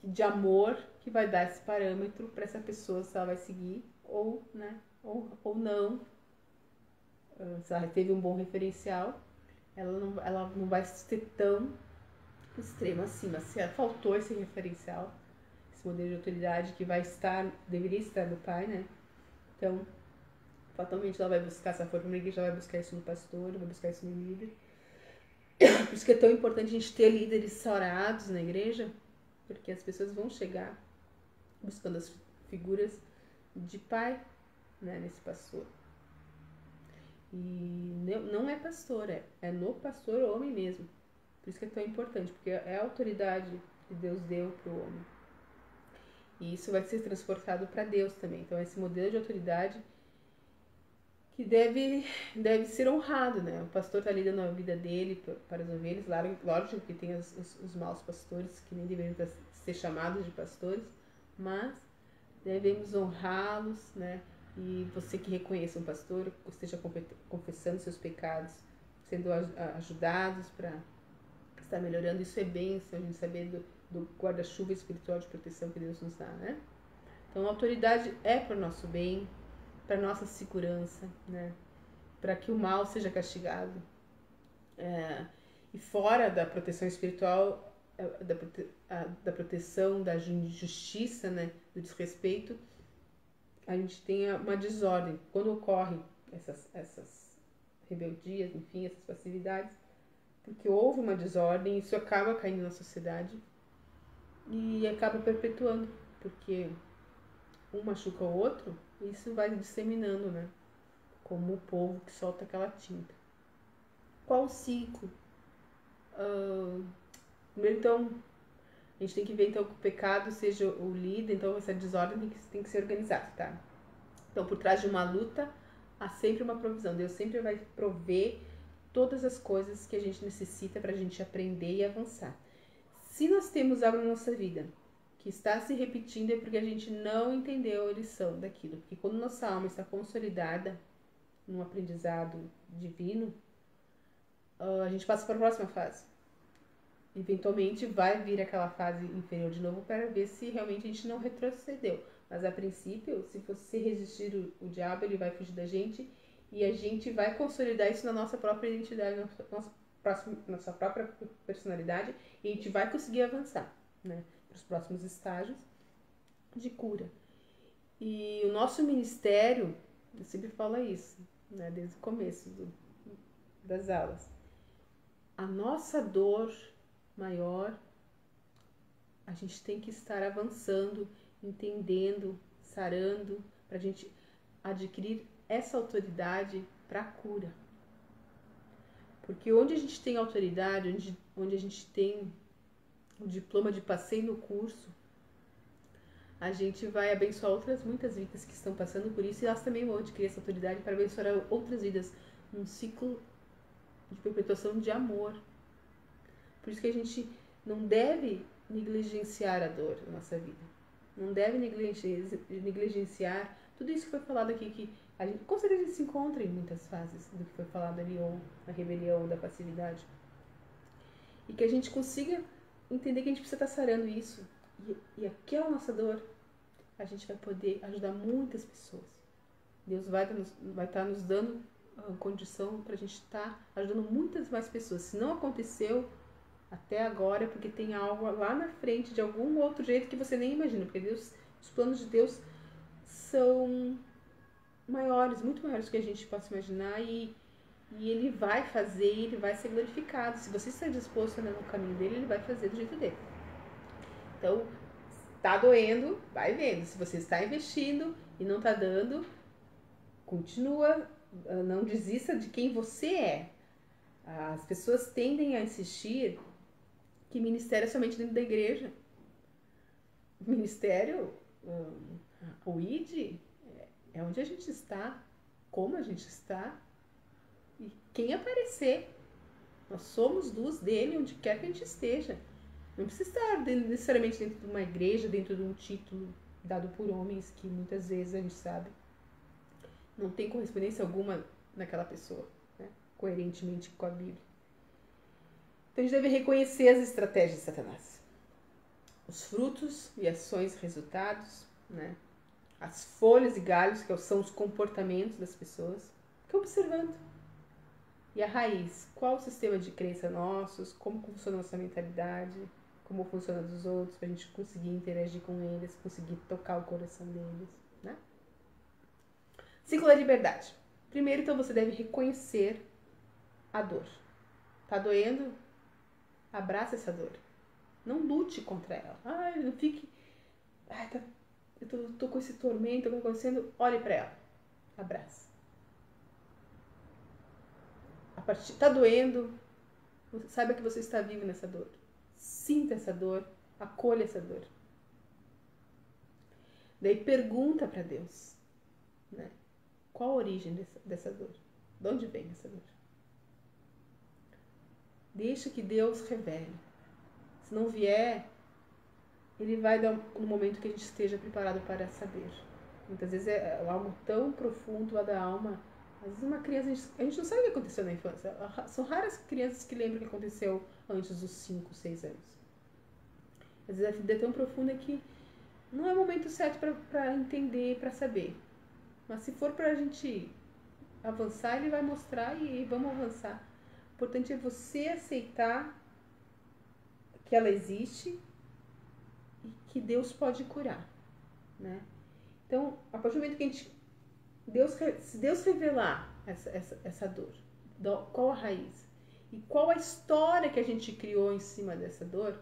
De amor, que vai dar esse parâmetro para essa pessoa, se ela vai seguir ou, né? ou não. Se ela teve um bom referencial, ela não vai ser tão extrema assim, mas se faltou esse referencial, esse modelo de autoridade que deveria estar no pai, né? Então, fatalmente ela vai buscar, se ela for para uma igreja, ela vai buscar isso no pastor, vai buscar isso no líder. Por isso que é tão importante a gente ter líderes saurados na igreja, porque as pessoas vão chegar buscando as figuras de pai, né, nesse pastor. E não é pastor, é no pastor homem mesmo. Por isso que é tão importante, porque é a autoridade que Deus deu para o homem. E isso vai ser transportado para Deus também. Então, esse modelo de autoridade que deve ser honrado, né? O pastor está ali dando a vida dele para as ovelhas. Lógico que tem os maus pastores que nem deveriam ser chamados de pastores, mas devemos honrá-los, né? E você que reconheça um pastor, esteja confessando seus pecados, sendo ajudados para estar melhorando, isso é bênção, a gente saber do guarda-chuva espiritual de proteção que Deus nos dá, né? Então, a autoridade é para o nosso bem, para nossa segurança, né? Para que o mal seja castigado. E fora da proteção espiritual, da proteção, da justiça, né? Do desrespeito, a gente tem uma desordem. Quando ocorrem essas rebeldias, enfim, essas passividades, porque houve uma desordem, isso acaba caindo na sociedade. e acaba perpetuando, porque um machuca o outro, e isso vai disseminando, né? Como o polvo que solta aquela tinta. Qual o ciclo? Primeiro, então, a gente tem que ver então que o pecado seja o líder, então essa desordem tem que ser organizada, tá? Então, por trás de uma luta, há sempre uma provisão. Deus sempre vai prover todas as coisas que a gente necessita para a gente aprender e avançar. Se nós temos algo na nossa vida que está se repetindo, é porque a gente não entendeu a lição daquilo. Porque quando nossa alma está consolidada num aprendizado divino, a gente passa para a próxima fase. Eventualmente vai vir aquela fase inferior de novo para ver se realmente a gente não retrocedeu. Mas a princípio, se você resistir o diabo, ele vai fugir da gente e a gente vai consolidar isso na nossa própria identidade, nossa própria personalidade, e a gente vai conseguir avançar, né, para os próximos estágios de cura. E o nosso ministério, eu sempre falo isso, né, desde o começo das aulas. A nossa dor maior, a gente tem que estar avançando, entendendo, sarando, para a gente adquirir essa autoridade para a cura. Porque onde a gente tem autoridade, onde a gente tem o diploma de passei no curso, a gente vai abençoar muitas vidas que estão passando por isso, e elas também vão adquirir essa autoridade para abençoar outras vidas num ciclo de perpetuação de amor. Por isso que a gente não deve negligenciar a dor na nossa vida. Não deve negligenciar tudo isso que foi falado aqui, que a gente com certeza se encontra em muitas fases do que foi falado ali, ou na rebelião, ou da passividade. E que a gente consiga entender que a gente precisa estar sarando isso. E aquela nossa dor, a gente vai poder ajudar muitas pessoas. Deus vai estar nos dando a condição para a gente estar ajudando muitas mais pessoas. Se não aconteceu até agora, é porque tem algo lá na frente de algum outro jeito que você nem imagina. Porque Deus, os planos de Deus são maiores, muito maiores do que a gente possa imaginar, e Ele vai fazer, Ele vai ser glorificado. Se você está disposto a andar no caminho dele, Ele vai fazer do jeito dele. Então, tá doendo, vai vendo. Se você está investindo e não tá dando, continua, não desista de quem você é. As pessoas tendem a insistir que ministério é somente dentro da igreja. O ministério, o ID, é onde a gente está, como a gente está e quem aparecer. Nós somos luz dele onde quer que a gente esteja. Não precisa estar necessariamente dentro de uma igreja, dentro de um título dado por homens que muitas vezes a gente sabe não tem correspondência alguma naquela pessoa, né? Coerentemente com a Bíblia. Então a gente deve reconhecer as estratégias de Satanás, os frutos e ações resultados, né? As folhas e galhos, que são os comportamentos das pessoas, fica observando. E a raiz, qual o sistema de crença nossos, como funciona a nossa mentalidade, como funciona dos outros, para a gente conseguir interagir com eles, conseguir tocar o coração deles, né? Ciclo da liberdade. Primeiro, então, você deve reconhecer a dor. Tá doendo? Abraça essa dor. Não lute contra ela. Não fique... eu tô com esse tormento, o que tá acontecendo? Olhe para ela. Abraça. Tá doendo? Saiba que você está vivo nessa dor. Sinta essa dor. Acolha essa dor. Daí pergunta para Deus, né? Qual a origem dessa dor? De onde vem essa dor? Deixa que Deus revele. Se não vier, Ele vai dar no momento que a gente esteja preparado para saber. Muitas vezes é algo tão profundo lá da alma. Às vezes uma criança, a gente não sabe o que aconteceu na infância. São raras crianças que lembram o que aconteceu antes dos 5, 6 anos. Às vezes a vida é tão profunda que não é o momento certo para entender, para saber. Mas se for para a gente avançar, Ele vai mostrar e vamos avançar. O importante é você aceitar que ela existe e que Deus pode curar, né? Então, a partir do momento que a gente... se Deus revelar essa dor, qual a raiz e qual a história que a gente criou em cima dessa dor,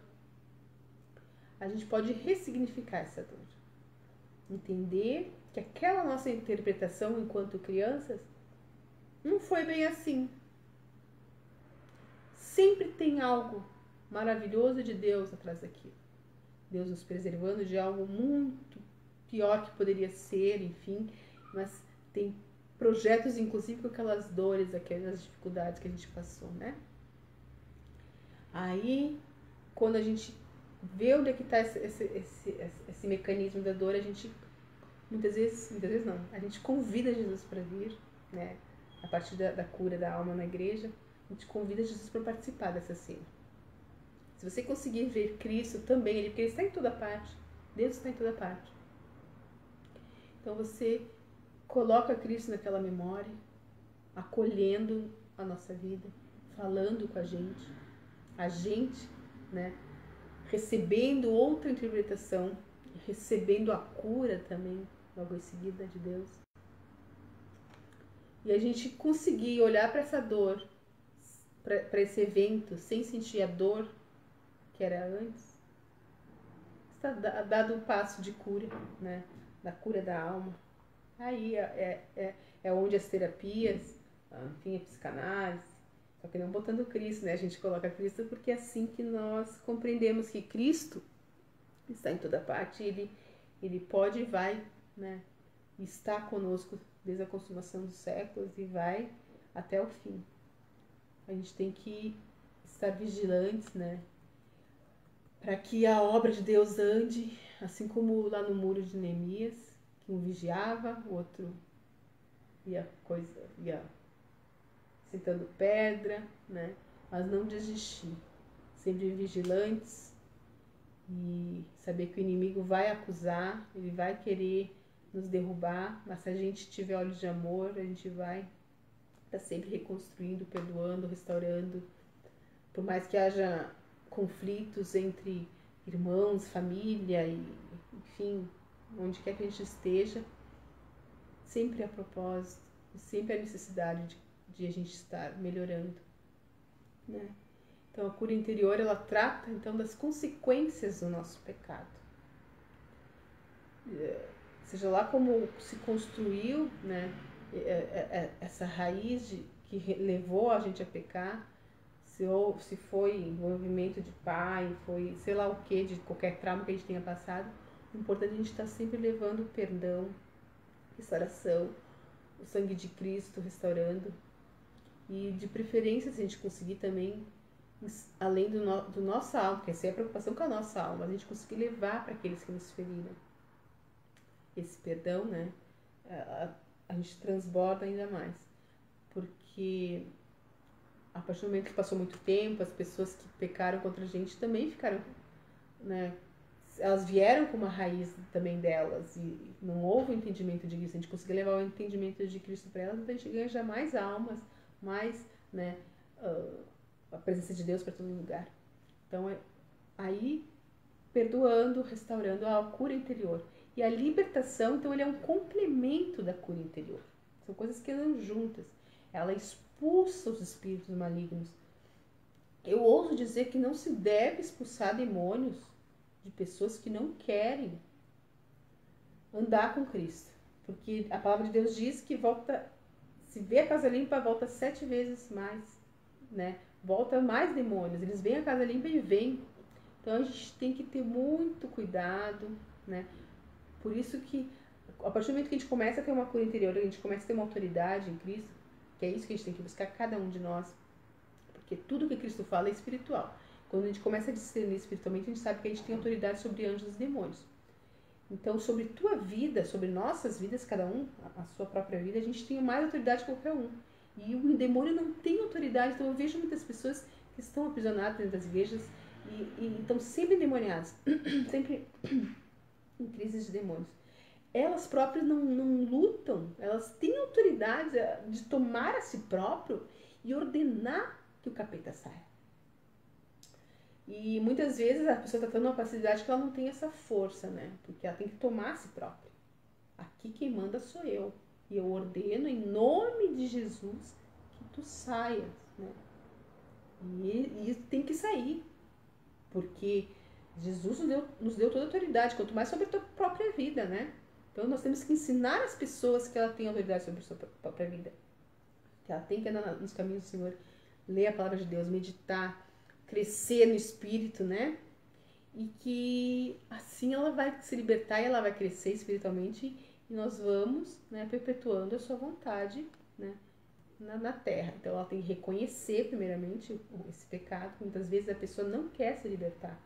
a gente pode ressignificar essa dor. Entender que aquela nossa interpretação enquanto crianças não foi bem assim. Sempre tem algo maravilhoso de Deus atrás daquilo. Deus nos preservando de algo muito pior que poderia ser, enfim, mas tem projetos, inclusive, com aquelas dores, aquelas dificuldades que a gente passou, né? Aí, quando a gente vê onde é que está esse mecanismo da dor, a gente, muitas vezes não, a gente convida Jesus para vir, né? A partir da cura da alma na igreja, a gente convida Jesus para participar dessa cena. Se você conseguir ver Cristo também, porque Ele está em toda parte, Deus está em toda parte. Então você coloca Cristo naquela memória, acolhendo a nossa vida, falando com a gente, né, recebendo outra interpretação, recebendo a cura também, logo em seguida, de Deus. E a gente conseguir olhar para essa dor, para esse evento, sem sentir a dor que era antes, está dado um passo de cura, né, da cura da alma. Aí é onde as terapias, enfim, a psicanálise, só que não botando Cristo, né? A gente coloca Cristo porque é assim que nós compreendemos que Cristo está em toda parte, ele pode e vai, né? Está conosco desde a consumação dos séculos e vai até o fim. A gente tem que estar vigilantes, né? Para que a obra de Deus ande, assim como lá no muro de Neemias, que um vigiava, o outro ia sentando pedra, né? Mas não desistir, sempre vigilantes e saber que o inimigo vai acusar, ele vai querer nos derrubar, mas se a gente tiver olhos de amor, a gente vai estar sempre reconstruindo, perdoando, restaurando, por mais que haja conflitos entre irmãos, família e, enfim, onde quer que a gente esteja, sempre há propósito, sempre há necessidade de a gente estar melhorando, né? Então a cura interior, ela trata então das consequências do nosso pecado, seja lá como se construiu, né, essa raiz que levou a gente a pecar, se foi envolvimento de pai, foi sei lá o que, de qualquer trauma que a gente tenha passado. O importante é a gente estar sempre levando o perdão, restauração, o sangue de Cristo restaurando. E de preferência, se a gente conseguir também, além do nossa alma, porque essa é a preocupação com a nossa alma, a gente conseguir levar para aqueles que nos feriram esse perdão, né? A gente transborda ainda mais. Porque a partir do momento que passou muito tempo, as pessoas que pecaram contra a gente também ficaram, né? Elas vieram com uma raiz também delas e não houve um entendimento de Cristo. A gente conseguir levar o entendimento de Cristo para elas, então a gente ganha mais almas, mais, né, a presença de Deus para todo lugar. Então, aí, perdoando, restaurando a cura interior. E a libertação, então, ele é um complemento da cura interior. São coisas que andam juntas. Ela expulsa os espíritos malignos. Eu ouso dizer que não se deve expulsar demônios de pessoas que não querem andar com Cristo. Porque a palavra de Deus diz que se vê a casa limpa, volta 7 vezes mais, né? Volta mais demônios. Eles veem a casa limpa e vêm. Então a gente tem que ter muito cuidado, né? Por isso que, a partir do momento que a gente começa a ter uma cura interior, a gente começa a ter uma autoridade em Cristo, que é isso que a gente tem que buscar, cada um de nós. Porque tudo que Cristo fala é espiritual. Quando a gente começa a discernir espiritualmente, a gente sabe que a gente tem autoridade sobre anjos e demônios. Então, sobre tua vida, sobre nossas vidas, cada um, a sua própria vida, a gente tem mais autoridade que qualquer um. E o demônio não tem autoridade. Então, eu vejo muitas pessoas que estão aprisionadas dentro das igrejas e estão sempre endemoniadas, sempre em crises de demônios. Elas próprias não lutam, elas têm autoridade de tomar a si próprio e ordenar que o capeta saia. E muitas vezes a pessoa está tendo uma passividade que ela não tem essa força, né? Porque ela tem que tomar a si própria. Aqui quem manda sou eu. E eu ordeno em nome de Jesus que tu saias, né? E isso tem que sair. Porque Jesus nos deu toda a autoridade, quanto mais sobre a tua própria vida, né? Então nós temos que ensinar as pessoas que ela tem autoridade sobre a sua própria vida. Que ela tem que andar nos caminhos do Senhor, ler a palavra de Deus, meditar, crescer no espírito, né? E que assim ela vai se libertar e ela vai crescer espiritualmente e nós vamos, né, perpetuando a sua vontade, né, na terra. Então ela tem que reconhecer primeiramente esse pecado. Muitas vezes a pessoa não quer se libertar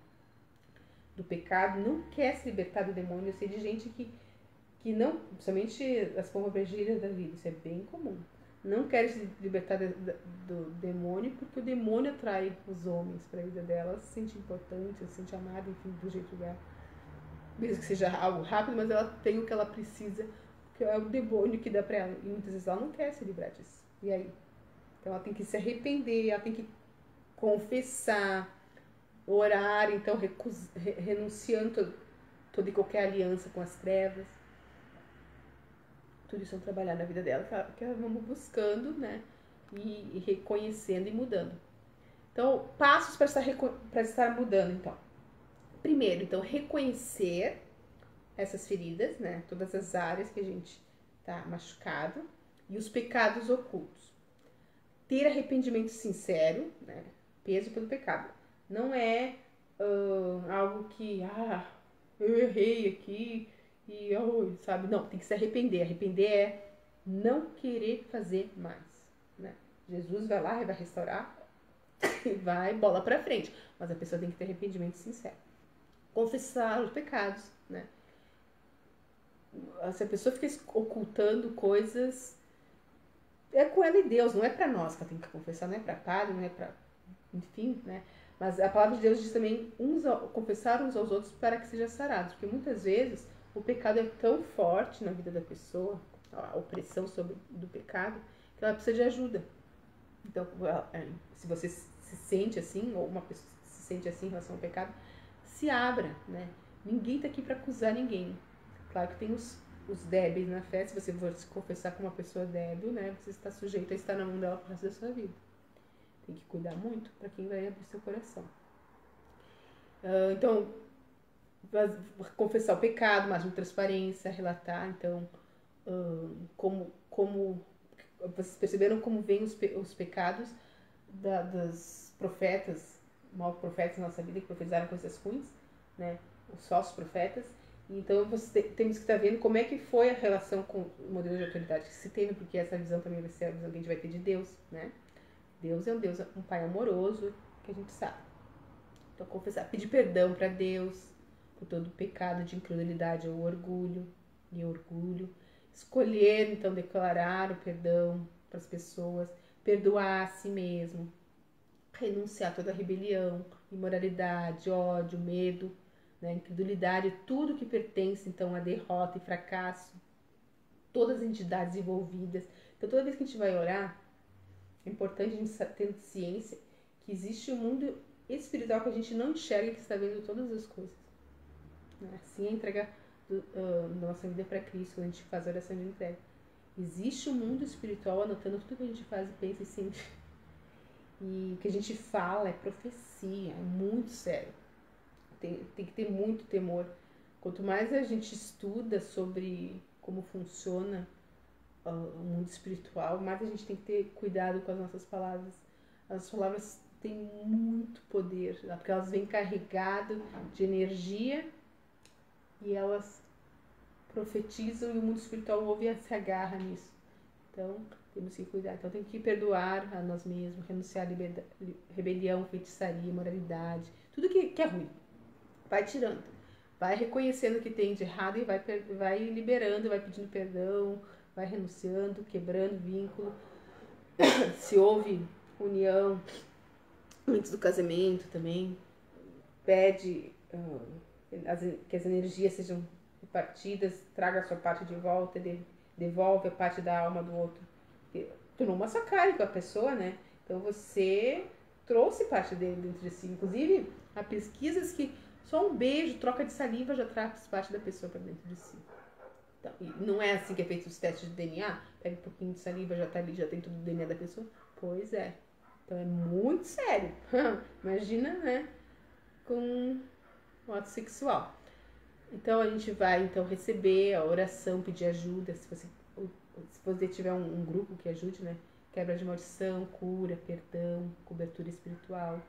do pecado, não quer se libertar do demônio. Eu sei de gente que não, principalmente as pombagiras da vida, isso é bem comum. Não quer se libertar do demônio porque o demônio atrai os homens para a vida dela. Ela se sente importante, se sente amada, enfim, do jeito dela. Mesmo que seja algo rápido, mas ela tem o que ela precisa, que é o demônio que dá para ela. E muitas vezes ela não quer se livrar disso. E aí? Então ela tem que se arrepender, ela tem que confessar, orar, então renunciando toda e qualquer aliança com as trevas. Tudo isso é um trabalhar na vida dela, que ela vamos buscando, né? E reconhecendo e mudando. Então, passos para estar mudando, então. Primeiro, então, reconhecer essas feridas, né? Todas as áreas que a gente tá machucado e os pecados ocultos. Ter arrependimento sincero, né? Peso pelo pecado. Não é algo que, eu errei aqui e, sabe? Não, tem que se arrepender. Arrepender é não querer fazer mais, né? Jesus vai lá e vai restaurar e vai bola pra frente. Mas a pessoa tem que ter arrependimento sincero. Confessar os pecados, né? Se a pessoa fica ocultando coisas, é com ela e Deus, não é pra nós que ela tem que confessar, não é pra padre, não é pra... Enfim, né? Mas a palavra de Deus diz também confessar uns aos outros para que sejam sarados. Porque muitas vezes o pecado é tão forte na vida da pessoa, a opressão do pecado, que ela precisa de ajuda. Então, se você se sente assim, ou uma pessoa se sente assim em relação ao pecado, se abra, né? Ninguém está aqui para acusar ninguém. Claro que tem os débeis na fé. Se você for se confessar com uma pessoa débil, né? Você está sujeito a estar na mão dela pro resto da sua vida. Tem que cuidar muito para quem vai abrir seu coração. Então, confessar o pecado, mais de transparência, relatar, então, como vocês perceberam como vêm os pecados dos profetas, maus profetas na nossa vida, que profetizaram coisas ruins, né? Os falsos profetas. Então, temos que estar vendo como é que foi a relação com o modelo de autoridade que se teve, porque essa visão também vai ser a visão que a gente vai ter de Deus, né? Deus é um pai amoroso, que a gente sabe. Então, confessar, pedir perdão para Deus por todo o pecado de incredulidade ou orgulho. Escolher, então, declarar o perdão para as pessoas, perdoar a si mesmo, renunciar a toda rebelião, imoralidade, ódio, medo, né, incredulidade, tudo que pertence, então, a derrota e fracasso, todas as entidades envolvidas. Então, toda vez que a gente vai orar, é importante a gente ter ciência que existe um mundo espiritual que a gente não enxerga, que está vendo todas as coisas. Assim é entregar nossa vida para Cristo, quando a gente faz a oração de entrega. Existe um mundo espiritual anotando tudo que a gente faz, pensa e sente. E o que a gente fala é profecia, é muito sério. Tem que ter muito temor. Quanto mais a gente estuda sobre como funciona o mundo espiritual, mais a gente tem que ter cuidado com as nossas palavras. As palavras têm muito poder, porque elas vêm carregadas de energia e elas profetizam e o mundo espiritual ouve e se agarra nisso. Então, temos que cuidar. Então, tem que perdoar a nós mesmos, renunciar a rebelião, feitiçaria, moralidade, tudo que é ruim. Vai tirando. Vai reconhecendo o que tem de errado e vai liberando, vai pedindo perdão, vai renunciando, quebrando vínculo. Se houve união antes do casamento também, pede que as energias sejam repartidas, traga a sua parte de volta, devolve a parte da alma do outro. Tu não massacre com a pessoa, né? Então você trouxe parte dele dentro de si. Inclusive, há pesquisas que só um beijo, troca de saliva já traz parte da pessoa para dentro de si. Então, não é assim que é feito os testes de DNA? Pega um pouquinho de saliva, já tá ali, já tem tudo o DNA da pessoa? Pois é. Então é muito sério. Imagina, né? Com um ato sexual. Então a gente vai então receber a oração, pedir ajuda, se você tiver um grupo que ajude, né? Quebra de maldição, cura, perdão, cobertura espiritual.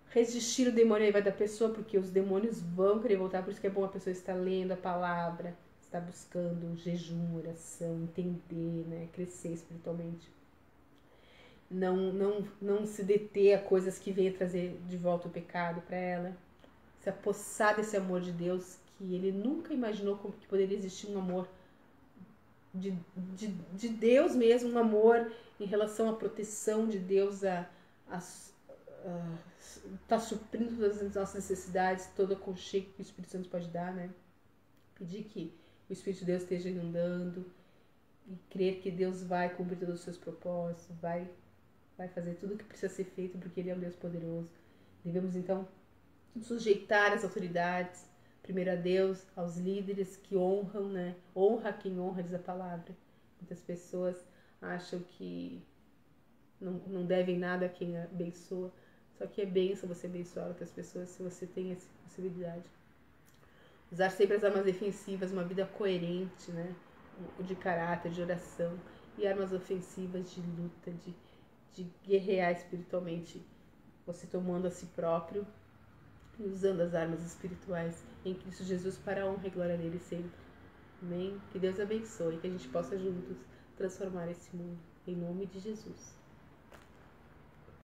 Resistir o demônio aí vai da pessoa, porque os demônios vão querer voltar, por isso que é bom a pessoa estar lendo a palavra, estar buscando jejum, oração, entender, né? Crescer espiritualmente. Não se deter a coisas que venham trazer de volta o pecado para ela. Se apossar desse amor de Deus, que ele nunca imaginou que poderia existir um amor de Deus mesmo, um amor em relação à proteção de Deus, tá suprindo todas as nossas necessidades, todo o aconchego que o Espírito Santo pode dar, né? Pedir que o Espírito de Deus esteja inundando e crer que Deus vai cumprir todos os seus propósitos, vai fazer tudo o que precisa ser feito, porque Ele é um Deus poderoso. Devemos, então, sujeitar as autoridades, primeiro a Deus, aos líderes que honram, né? Honra quem honra, diz a palavra. Muitas pessoas acham que não devem nada a quem abençoa, só que é bênção você abençoar outras pessoas se você tem essa possibilidade. Usar sempre as armas defensivas, uma vida coerente, né? De caráter, de oração, e armas ofensivas de luta, de guerrear espiritualmente, você tomando a si próprio e usando as armas espirituais em Cristo Jesus para a honra e glória dele sempre. Amém? Que Deus abençoe, que a gente possa juntos transformar esse mundo. Em nome de Jesus.